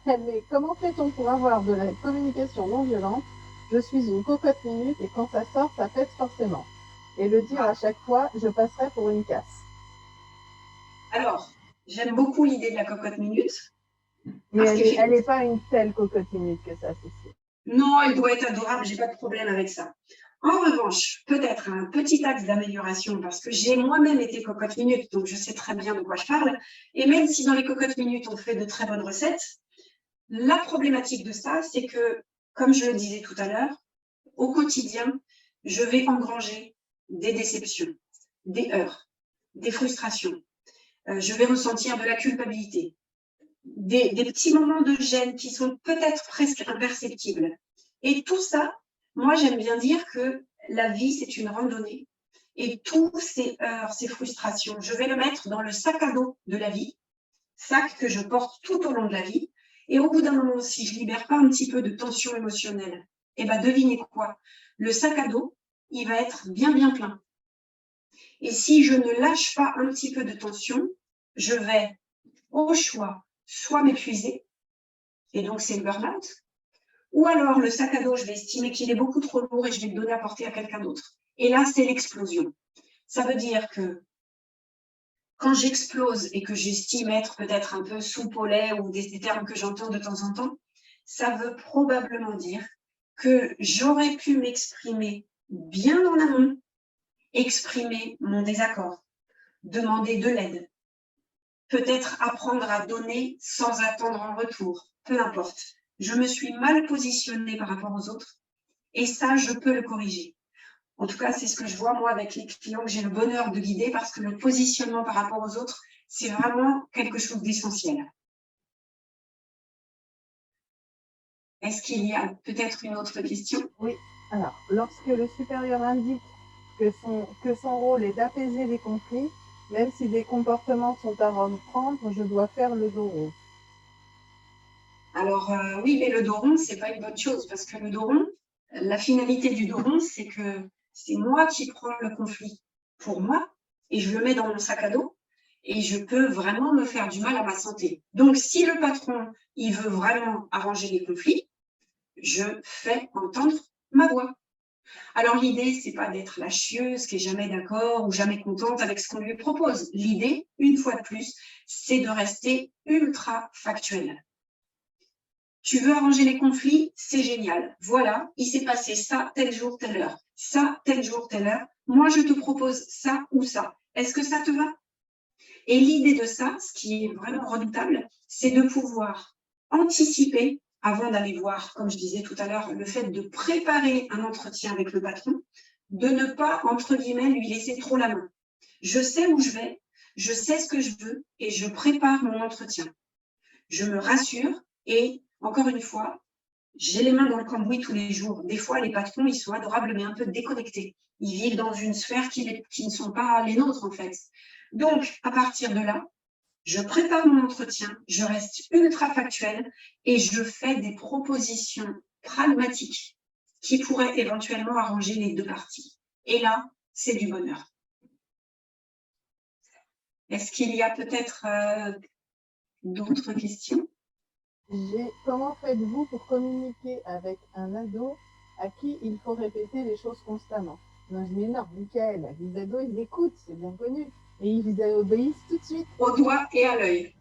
Mais comment fait-on pour avoir de la communication non violente? Je suis une cocotte minute et quand ça sort, ça pète forcément. Et le dire à chaque fois, je passerai pour une casse. Alors, j'aime beaucoup l'idée de la cocotte minute. Mais elle n'est pas une telle cocotte minute que ça, Cécile. Non, elle doit être adorable, j'ai pas de problème avec ça. En revanche, peut-être un petit axe d'amélioration, parce que j'ai moi-même été cocotte minute, donc je sais très bien de quoi je parle. Et même si dans les cocottes minutes, on fait de très bonnes recettes, la problématique de ça, c'est que, comme je le disais tout à l'heure, au quotidien, je vais engranger des déceptions, des heurts, des frustrations. Je vais ressentir de la culpabilité, des petits moments de gêne qui sont peut-être presque imperceptibles. Et tout ça, moi, j'aime bien dire que la vie, c'est une randonnée. Et tous ces heurts, ces frustrations, je vais le mettre dans le sac à dos de la vie, sac que je porte tout au long de la vie. Et au bout d'un moment, si je ne libère pas un petit peu de tension émotionnelle, eh bien, devinez quoi? Le sac à dos, il va être bien plein. Et si je ne lâche pas un petit peu de tension, je vais, au choix, soit m'épuiser, et donc c'est le burn-out, ou alors le sac à dos, je vais estimer qu'il est beaucoup trop lourd et je vais le donner à porter à quelqu'un d'autre. Et là, c'est l'explosion. Ça veut dire que quand j'explose et que j'estime être peut-être un peu soupe au lait ou des termes que j'entends de temps en temps, ça veut probablement dire que j'aurais pu m'exprimer bien en amont, exprimer mon désaccord, demander de l'aide, peut-être apprendre à donner sans attendre en retour, peu importe. Je me suis mal positionnée par rapport aux autres et ça, je peux le corriger. En tout cas, c'est ce que je vois moi avec les clients que j'ai le bonheur de guider parce que le positionnement par rapport aux autres, c'est vraiment quelque chose d'essentiel. Est-ce qu'il y a peut-être une autre question? Oui. Alors, lorsque le supérieur indique que son rôle est d'apaiser les conflits, même si des comportements sont à reprendre, je dois faire le dos rond. Alors oui, mais le dos rond, c'est pas une bonne chose parce que le dos rond, la finalité du dos rond, c'est que c'est moi qui prends le conflit pour moi et je le mets dans mon sac à dos et je peux vraiment me faire du mal à ma santé. Donc, si le patron, il veut vraiment arranger les conflits, je fais entendre ma voix. Alors, l'idée, c'est pas d'être la chieuse qui est jamais d'accord ou jamais contente avec ce qu'on lui propose. L'idée, une fois de plus, c'est de rester ultra factuel. Tu veux arranger les conflits, c'est génial. Voilà, il s'est passé ça tel jour, telle heure. Ça, tel jour, telle heure. Moi, je te propose ça ou ça. Est-ce que ça te va? Et l'idée de ça, ce qui est vraiment redoutable, c'est de pouvoir anticiper, avant d'aller voir, comme je disais tout à l'heure, le fait de préparer un entretien avec le patron, de ne pas, entre guillemets, lui laisser trop la main. Je sais où je vais, je sais ce que je veux et je prépare mon entretien. Je me rassure et, encore une fois, j'ai les mains dans le cambouis tous les jours. Des fois, les patrons, ils sont adorables, mais un peu déconnectés. Ils vivent dans une sphère qui ne sont pas les nôtres, en fait. Donc, à partir de là, je prépare mon entretien, je reste ultra factuelle et je fais des propositions pragmatiques qui pourraient éventuellement arranger les deux parties. Et là, c'est du bonheur. Est-ce qu'il y a peut-être d'autres questions? Comment faites-vous pour communiquer avec un ado à qui il faut répéter les choses constamment? Non, je dis non, Michael, les ados, ils écoutent, c'est bien connu. Et ils obéissent tout de suite. Au doigt et à l'œil.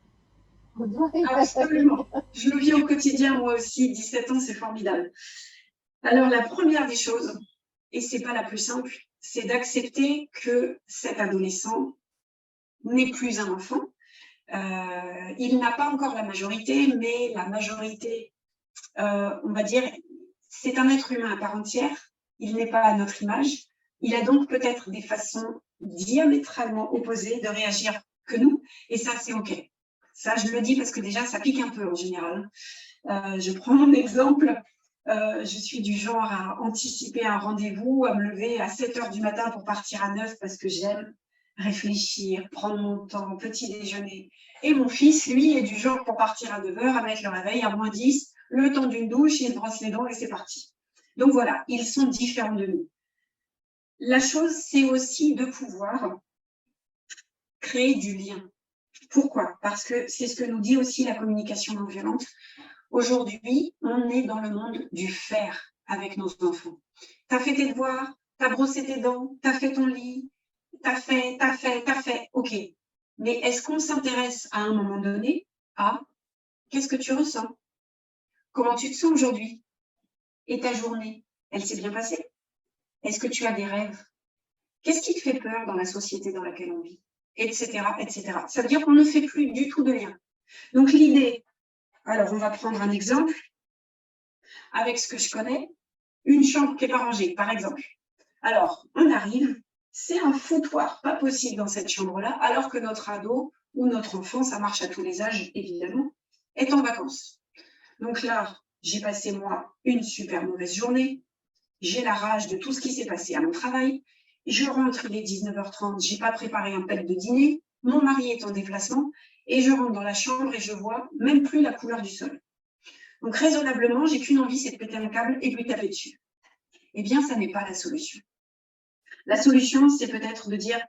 Au doigt et à l'œil. Absolument. Je le vis au quotidien, moi aussi. 17 ans, c'est formidable. Alors, la première des choses, et c'est pas la plus simple, c'est d'accepter que cet adolescent n'est plus un enfant. Il n'a pas encore la majorité, mais la majorité, on va dire, c'est un être humain à part entière. Il n'est pas à notre image. Il a donc peut-être des façons diamétralement opposées de réagir que nous, et ça, c'est OK. Ça, je le dis parce que déjà, ça pique un peu en général. Je prends mon exemple. Je suis du genre à anticiper un rendez-vous, à me lever à 7 h du matin pour partir à 9 parce que j'aime réfléchir, prendre mon temps, petit déjeuner. Et mon fils, lui, est du genre pour partir à 9 h, à mettre le réveil à moins 10, le temps d'une douche, il brosse les dents et c'est parti. Donc voilà, ils sont différents de nous. La chose, c'est aussi de pouvoir créer du lien. Pourquoi? Parce que c'est ce que nous dit aussi la communication non violente. Aujourd'hui, on est dans le monde du faire avec nos enfants. Tu as fait tes devoirs, tu as brossé tes dents, tu as fait ton lit, t'as fait, ok. Mais est-ce qu'on s'intéresse à un moment donné à qu'est-ce que tu ressens? Comment tu te sens aujourd'hui? Et ta journée, elle s'est bien passée? Est-ce que tu as des rêves? Qu'est-ce qui te fait peur dans la société dans laquelle on vit? Etc., etc. Ça veut dire qu'on ne fait plus du tout de lien. Donc l'idée, alors on va prendre un exemple avec ce que je connais, une chambre qui n'est pas rangée, par exemple. Alors, on arrive, c'est un foutoir pas possible dans cette chambre-là, alors que notre ado ou notre enfant, ça marche à tous les âges, évidemment, est en vacances. Donc là, j'ai passé, moi, une super mauvaise journée. J'ai la rage de tout ce qui s'est passé à mon travail. Je rentre, il est 19 h 30, je n'ai pas préparé un pet de dîner. Mon mari est en déplacement et je rentre dans la chambre et je vois même plus la couleur du sol. Donc, raisonnablement, j'ai qu'une envie, c'est de péter un câble et de lui taper dessus. Eh bien, ça n'est pas la solution. La solution, c'est peut-être de dire,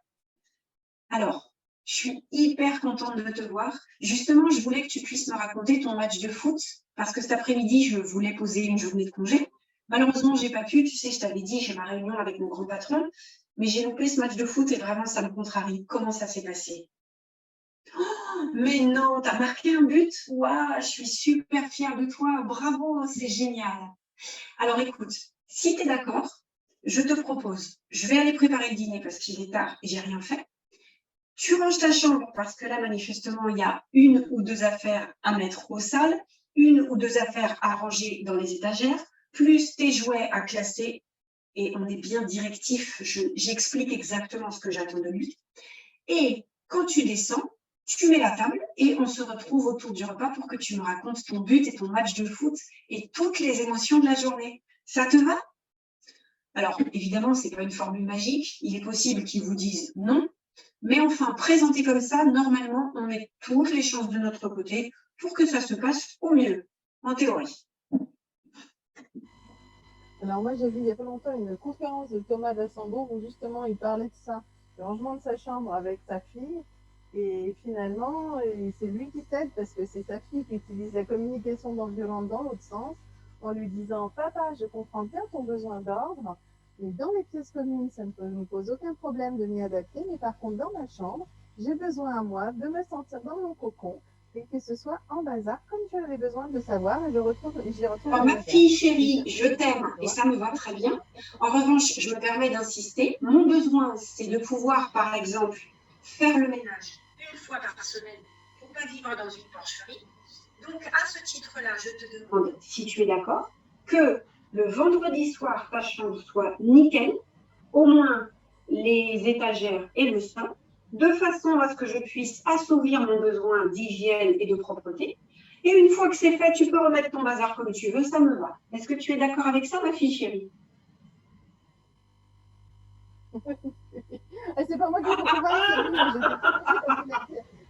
alors, je suis hyper contente de te voir. Justement, je voulais que tu puisses me raconter ton match de foot, parce que cet après-midi, je voulais poser une journée de congé. Malheureusement, j'ai pas pu. Tu sais, je t'avais dit, j'ai ma réunion avec mon grand patron, mais j'ai loupé ce match de foot et vraiment, ça me contrarie. Comment ça s'est passé? Oh, Mais non, t'as marqué un but? Waouh, je suis super fière de toi. Bravo, c'est génial. Alors écoute, si tu es d'accord, je te propose, je vais aller préparer le dîner parce qu'il est tard et j'ai rien fait. Tu ranges ta chambre parce que là, manifestement, il y a une ou deux affaires à mettre au sale, une ou deux affaires à ranger dans les étagères, plus tes jouets à classer. Et on est bien directif, j'explique exactement ce que j'attends de lui. Et quand tu descends, tu mets la table et on se retrouve autour du repas pour que tu me racontes ton but et ton match de foot et toutes les émotions de la journée. Ça te va? Alors, évidemment, ce n'est pas une formule magique. Il est possible qu'ils vous disent non. Mais enfin, présenté comme ça, normalement, on met toutes les chances de notre côté pour que ça se passe au mieux, en théorie. Alors moi, j'ai vu il n'y a pas longtemps une conférence de Thomas d'Assembourg où justement il parlait de ça, le rangement de sa chambre avec sa fille. Et finalement, c'est lui qui t'aide parce que c'est sa fille qui utilise la communication non violente dans l'autre sens en lui disant « Papa, je comprends bien ton besoin d'ordre, mais dans les pièces communes, ça ne me pose aucun problème de m'y adapter, mais par contre, dans ma chambre, j'ai besoin à moi de me sentir dans mon cocon et que ce soit en bazar comme tu avais besoin de savoir et j'y retrouve. Alors, ma fille chérie, je t'aime et ça me va très bien. En revanche, je me permets d'insister. Mon besoin, c'est de pouvoir, par exemple, faire le ménage une fois par semaine pour ne pas vivre dans une porcherie. Donc, à ce titre-là, je te demande, si tu es d'accord, que le vendredi soir, ta chambre soit nickel, au moins les étagères et le sol, de façon à ce que je puisse assouvir mon besoin d'hygiène et de propreté. Et une fois que c'est fait, tu peux remettre ton bazar comme tu veux, ça me va. Est-ce que tu es d'accord avec ça, ma fille chérie? C'est pas moi qui ai compris.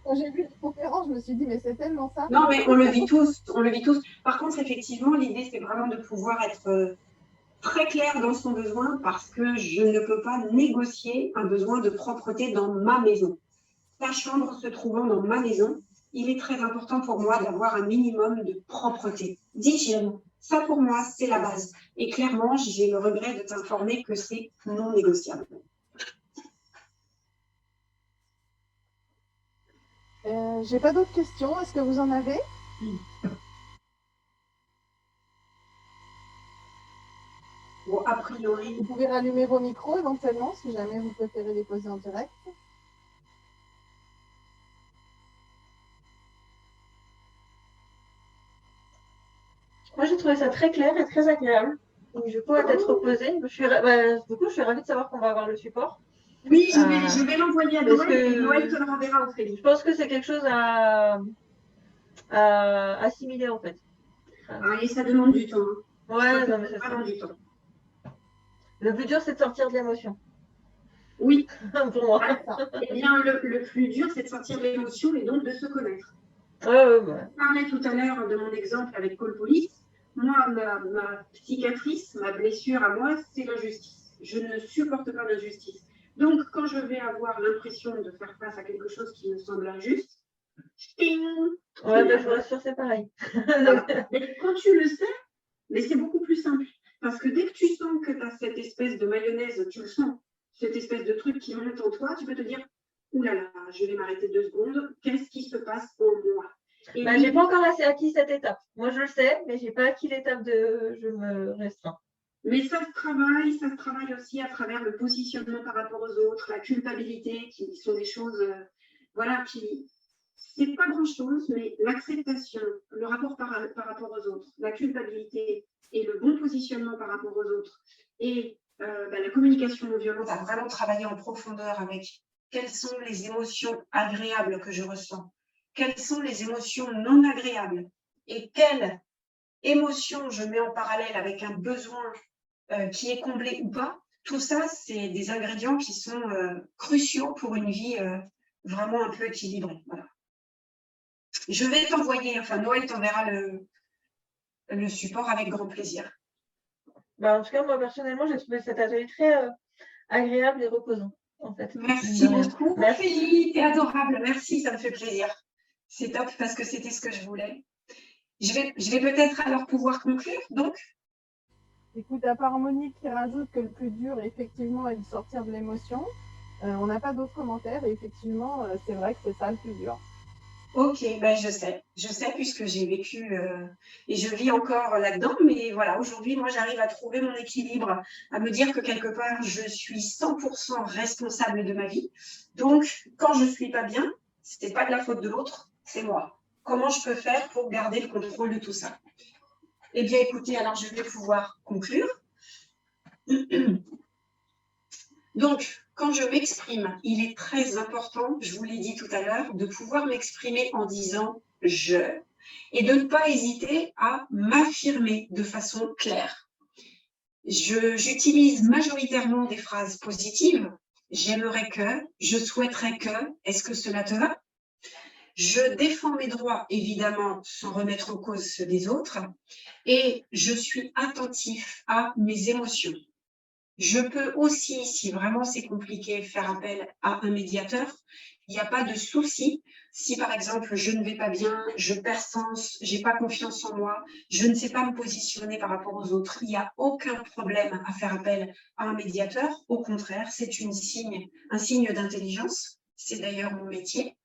Quand j'ai vu la conférence, je me suis dit, mais c'est tellement ça. Non, mais on le vit tous, on le vit tous. Par contre, effectivement, l'idée, c'est vraiment de pouvoir être très clair dans son besoin parce que je ne peux pas négocier un besoin de propreté dans ma maison. Ta chambre se trouvant dans ma maison, il est très important pour moi d'avoir un minimum de propreté, d'hygiène. Ça, pour moi, c'est la base. Et clairement, j'ai le regret de t'informer que c'est non négociable. J'ai pas d'autres questions. Est-ce que vous en avez? Bon, a priori. Vous pouvez rallumer vos micros éventuellement si jamais vous préférez les poser en direct. Moi, j'ai trouvé ça très clair et très agréable. Donc, du coup, à tête reposée, je suis ravie de savoir qu'on va avoir le support. Oui, je vais l'envoyer à Noël et Noël te le renverra au Je pense que c'est quelque chose à assimiler, en fait. Et ça demande du temps. Ouais, non, mais ça demande du temps. Le plus dur, c'est de sortir de l'émotion. Oui. Pour moi. Eh bien, le plus dur, c'est de sortir de l'émotion et donc de se connaître. Ouais. Je parlais tout à l'heure de mon exemple avec Call Police. Moi, ma cicatrice, ma blessure à moi, c'est l'injustice. Je ne supporte pas l'injustice. Donc, quand je vais avoir l'impression de faire face à quelque chose qui me semble injuste, je vous rassure, c'est pareil. Mais quand tu le sais, mais c'est beaucoup plus simple. Parce que dès que tu sens que tu as cette espèce de mayonnaise, tu le sens, cette espèce de truc qui monte en toi, tu peux te dire, oulala, je vais m'arrêter 2 secondes, qu'est-ce qui se passe en moi? J'ai pas encore assez acquis cette étape. Moi, je le sais, mais j'ai pas acquis l'étape de je me restreins. Mais ça se travaille aussi à travers le positionnement par rapport aux autres, la culpabilité, qui sont des choses, qui, c'est pas grand-chose, mais l'acceptation, le rapport par rapport aux autres, la culpabilité et le bon positionnement par rapport aux autres, et la communication non violente, à vraiment travailler en profondeur avec quelles sont les émotions agréables que je ressens, quelles sont les émotions non agréables, et quelles émotions je mets en parallèle avec un besoin qui est comblé ou pas. Tout ça, c'est des ingrédients qui sont cruciaux pour une vie vraiment un peu équilibrée. Voilà. Je vais t'envoyer, Noël t'enverra le support avec grand plaisir. En tout cas, moi, personnellement, j'ai trouvé cet atelier très agréable et reposant, en fait. Merci beaucoup. Merci, t'es adorable. Merci, ça me fait plaisir. C'est top parce que c'était ce que je voulais. Je vais peut-être alors pouvoir conclure, donc. Écoute, à part Monique qui rajoute que le plus dur, effectivement, est de sortir de l'émotion, on n'a pas d'autres commentaires et effectivement, c'est vrai que c'est ça le plus dur. Ok, ben je sais puisque j'ai vécu et je vis encore là-dedans, mais voilà, aujourd'hui, moi, j'arrive à trouver mon équilibre, à me dire que quelque part, je suis 100% responsable de ma vie. Donc, quand je suis pas bien, c'est pas de la faute de l'autre, c'est moi. Comment je peux faire pour garder le contrôle de tout ça? Eh bien, écoutez, alors je vais pouvoir conclure. Donc, quand je m'exprime, il est très important, je vous l'ai dit tout à l'heure, de pouvoir m'exprimer en disant je et de ne pas hésiter à m'affirmer de façon claire. J'utilise majoritairement des phrases positives. J'aimerais que, je souhaiterais que, est-ce que cela te va? Je défends mes droits, évidemment, sans remettre en cause ceux des autres, et je suis attentif à mes émotions. Je peux aussi, si vraiment c'est compliqué, faire appel à un médiateur. Il n'y a pas de souci. Si par exemple je ne vais pas bien, je perds sens, j'ai pas confiance en moi, je ne sais pas me positionner par rapport aux autres, il n'y a aucun problème à faire appel à un médiateur. Au contraire, c'est un signe d'intelligence. C'est d'ailleurs mon métier.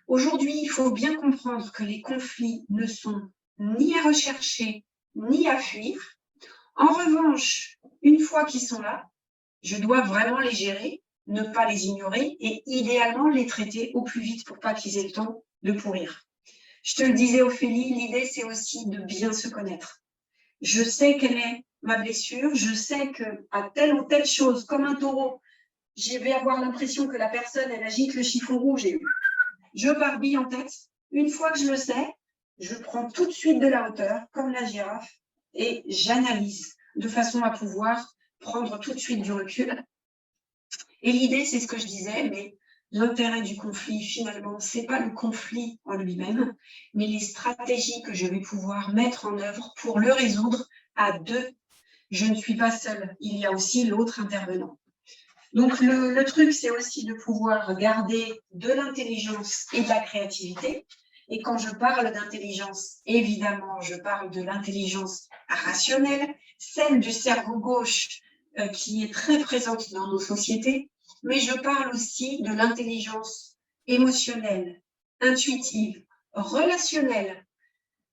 Aujourd'hui, il faut bien comprendre que les conflits ne sont ni à rechercher, ni à fuir. En revanche, une fois qu'ils sont là, je dois vraiment les gérer, ne pas les ignorer et idéalement les traiter au plus vite pour pas qu'ils aient le temps de pourrir. Je te le disais, Ophélie, l'idée c'est aussi de bien se connaître. Je sais quelle est ma blessure, je sais que à telle ou telle chose, comme un taureau, je vais avoir l'impression que la personne elle agite le chiffon rouge et je barbille en tête. Une fois que je le sais, je prends tout de suite de la hauteur, comme la girafe, et j'analyse de façon à pouvoir prendre tout de suite du recul. Et l'idée, c'est ce que je disais, mais l'intérêt du conflit, finalement, c'est pas le conflit en lui-même, mais les stratégies que je vais pouvoir mettre en œuvre pour le résoudre à deux. Je ne suis pas seule, il y a aussi l'autre intervenant. Donc, le truc, c'est aussi de pouvoir garder de l'intelligence et de la créativité. Et quand je parle d'intelligence, évidemment, je parle de l'intelligence rationnelle, celle du cerveau gauche qui est très présente dans nos sociétés, mais je parle aussi de l'intelligence émotionnelle, intuitive, relationnelle,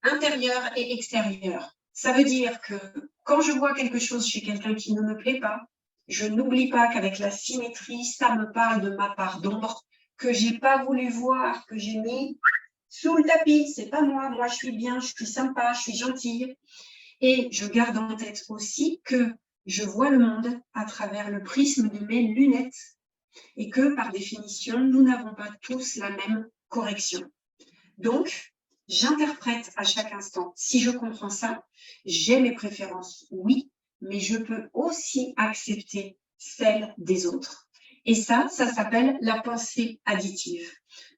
intérieure et extérieure. Ça veut dire que quand je vois quelque chose chez quelqu'un qui ne me plaît pas, je n'oublie pas qu'avec la symétrie, ça me parle de ma part d'ombre, que j'ai pas voulu voir, que j'ai mis sous le tapis. C'est pas moi. Moi, je suis bien, je suis sympa, je suis gentille. Et je garde en tête aussi que je vois le monde à travers le prisme de mes lunettes et que, par définition, nous n'avons pas tous la même correction. Donc, j'interprète à chaque instant. Si je comprends ça, j'ai mes préférences, oui, mais je peux aussi accepter celles des autres. Et ça s'appelle la pensée additive.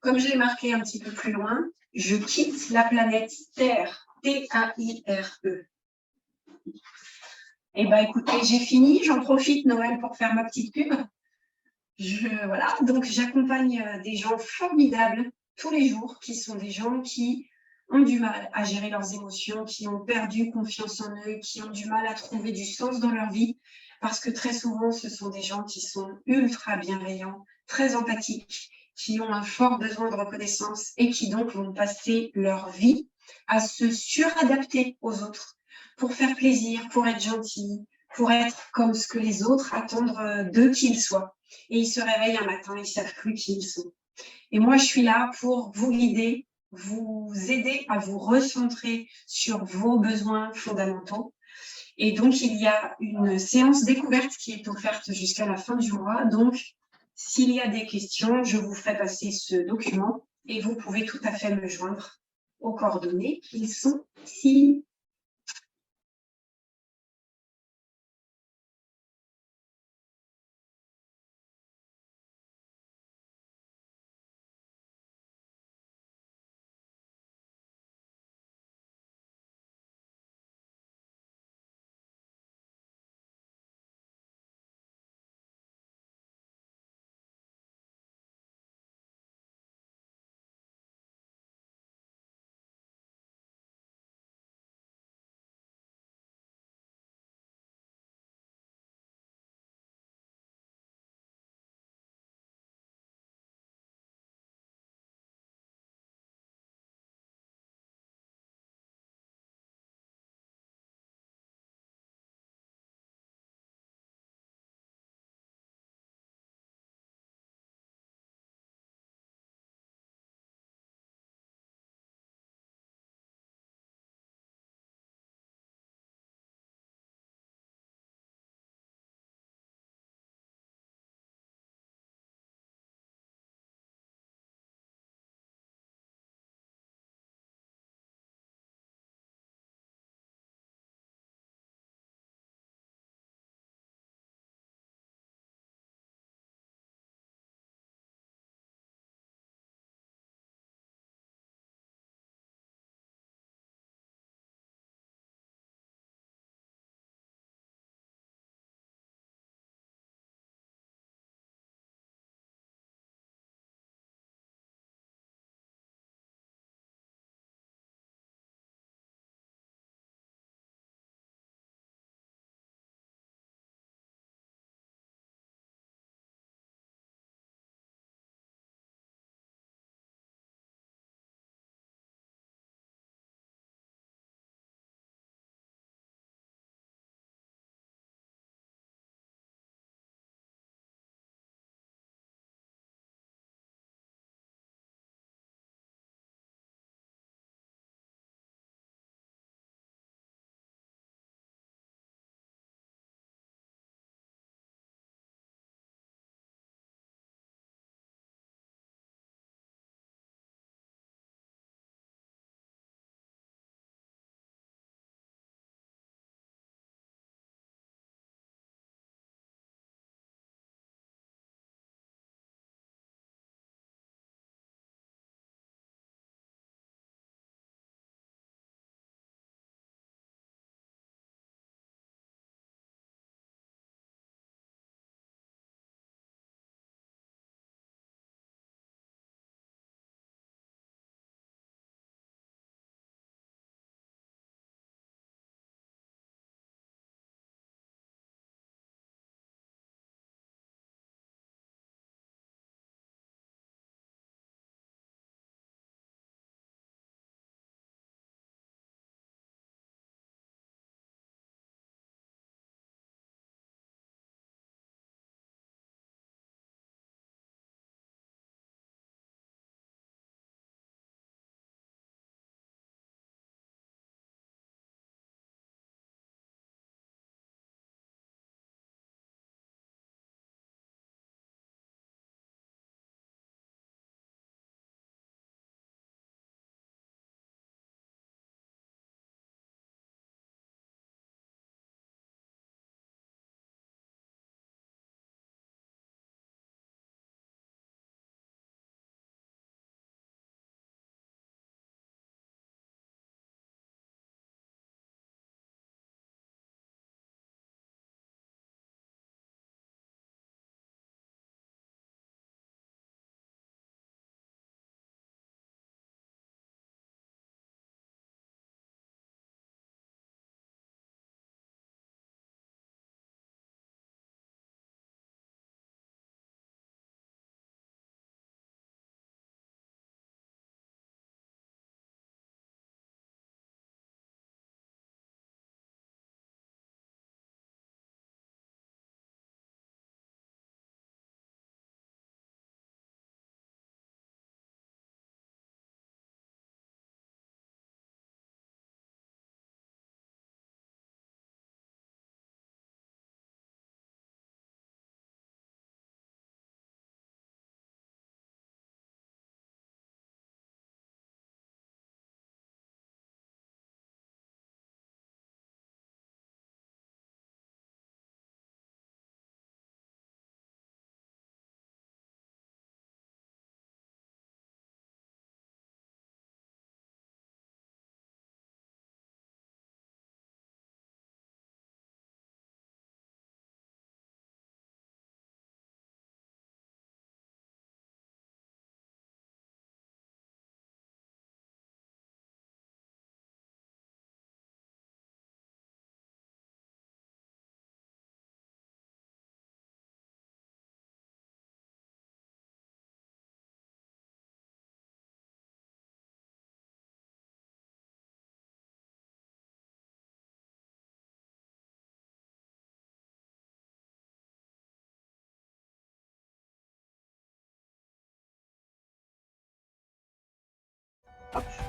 Comme je l'ai marqué un petit peu plus loin, je quitte la planète Terre, T-A-I-R-E. Eh bien, écoutez, j'ai fini. J'en profite, Noël, pour faire ma petite pub. Voilà, donc j'accompagne des gens formidables tous les jours, qui sont des gens qui ont du mal à gérer leurs émotions, qui ont perdu confiance en eux, qui ont du mal à trouver du sens dans leur vie, parce que très souvent, ce sont des gens qui sont ultra bienveillants, très empathiques, qui ont un fort besoin de reconnaissance et qui donc vont passer leur vie à se suradapter aux autres pour faire plaisir, pour être gentils, pour être comme ce que les autres attendent d'eux qu'ils soient. Et ils se réveillent un matin, ils ne savent plus qui ils sont. Et moi, je suis là pour vous guider, vous aider à vous recentrer sur vos besoins fondamentaux. Et donc, il y a une séance découverte qui est offerte jusqu'à la fin du mois. Donc, s'il y a des questions, je vous ferai passer ce document et vous pouvez tout à fait me joindre aux coordonnées qui sont ici. Hop.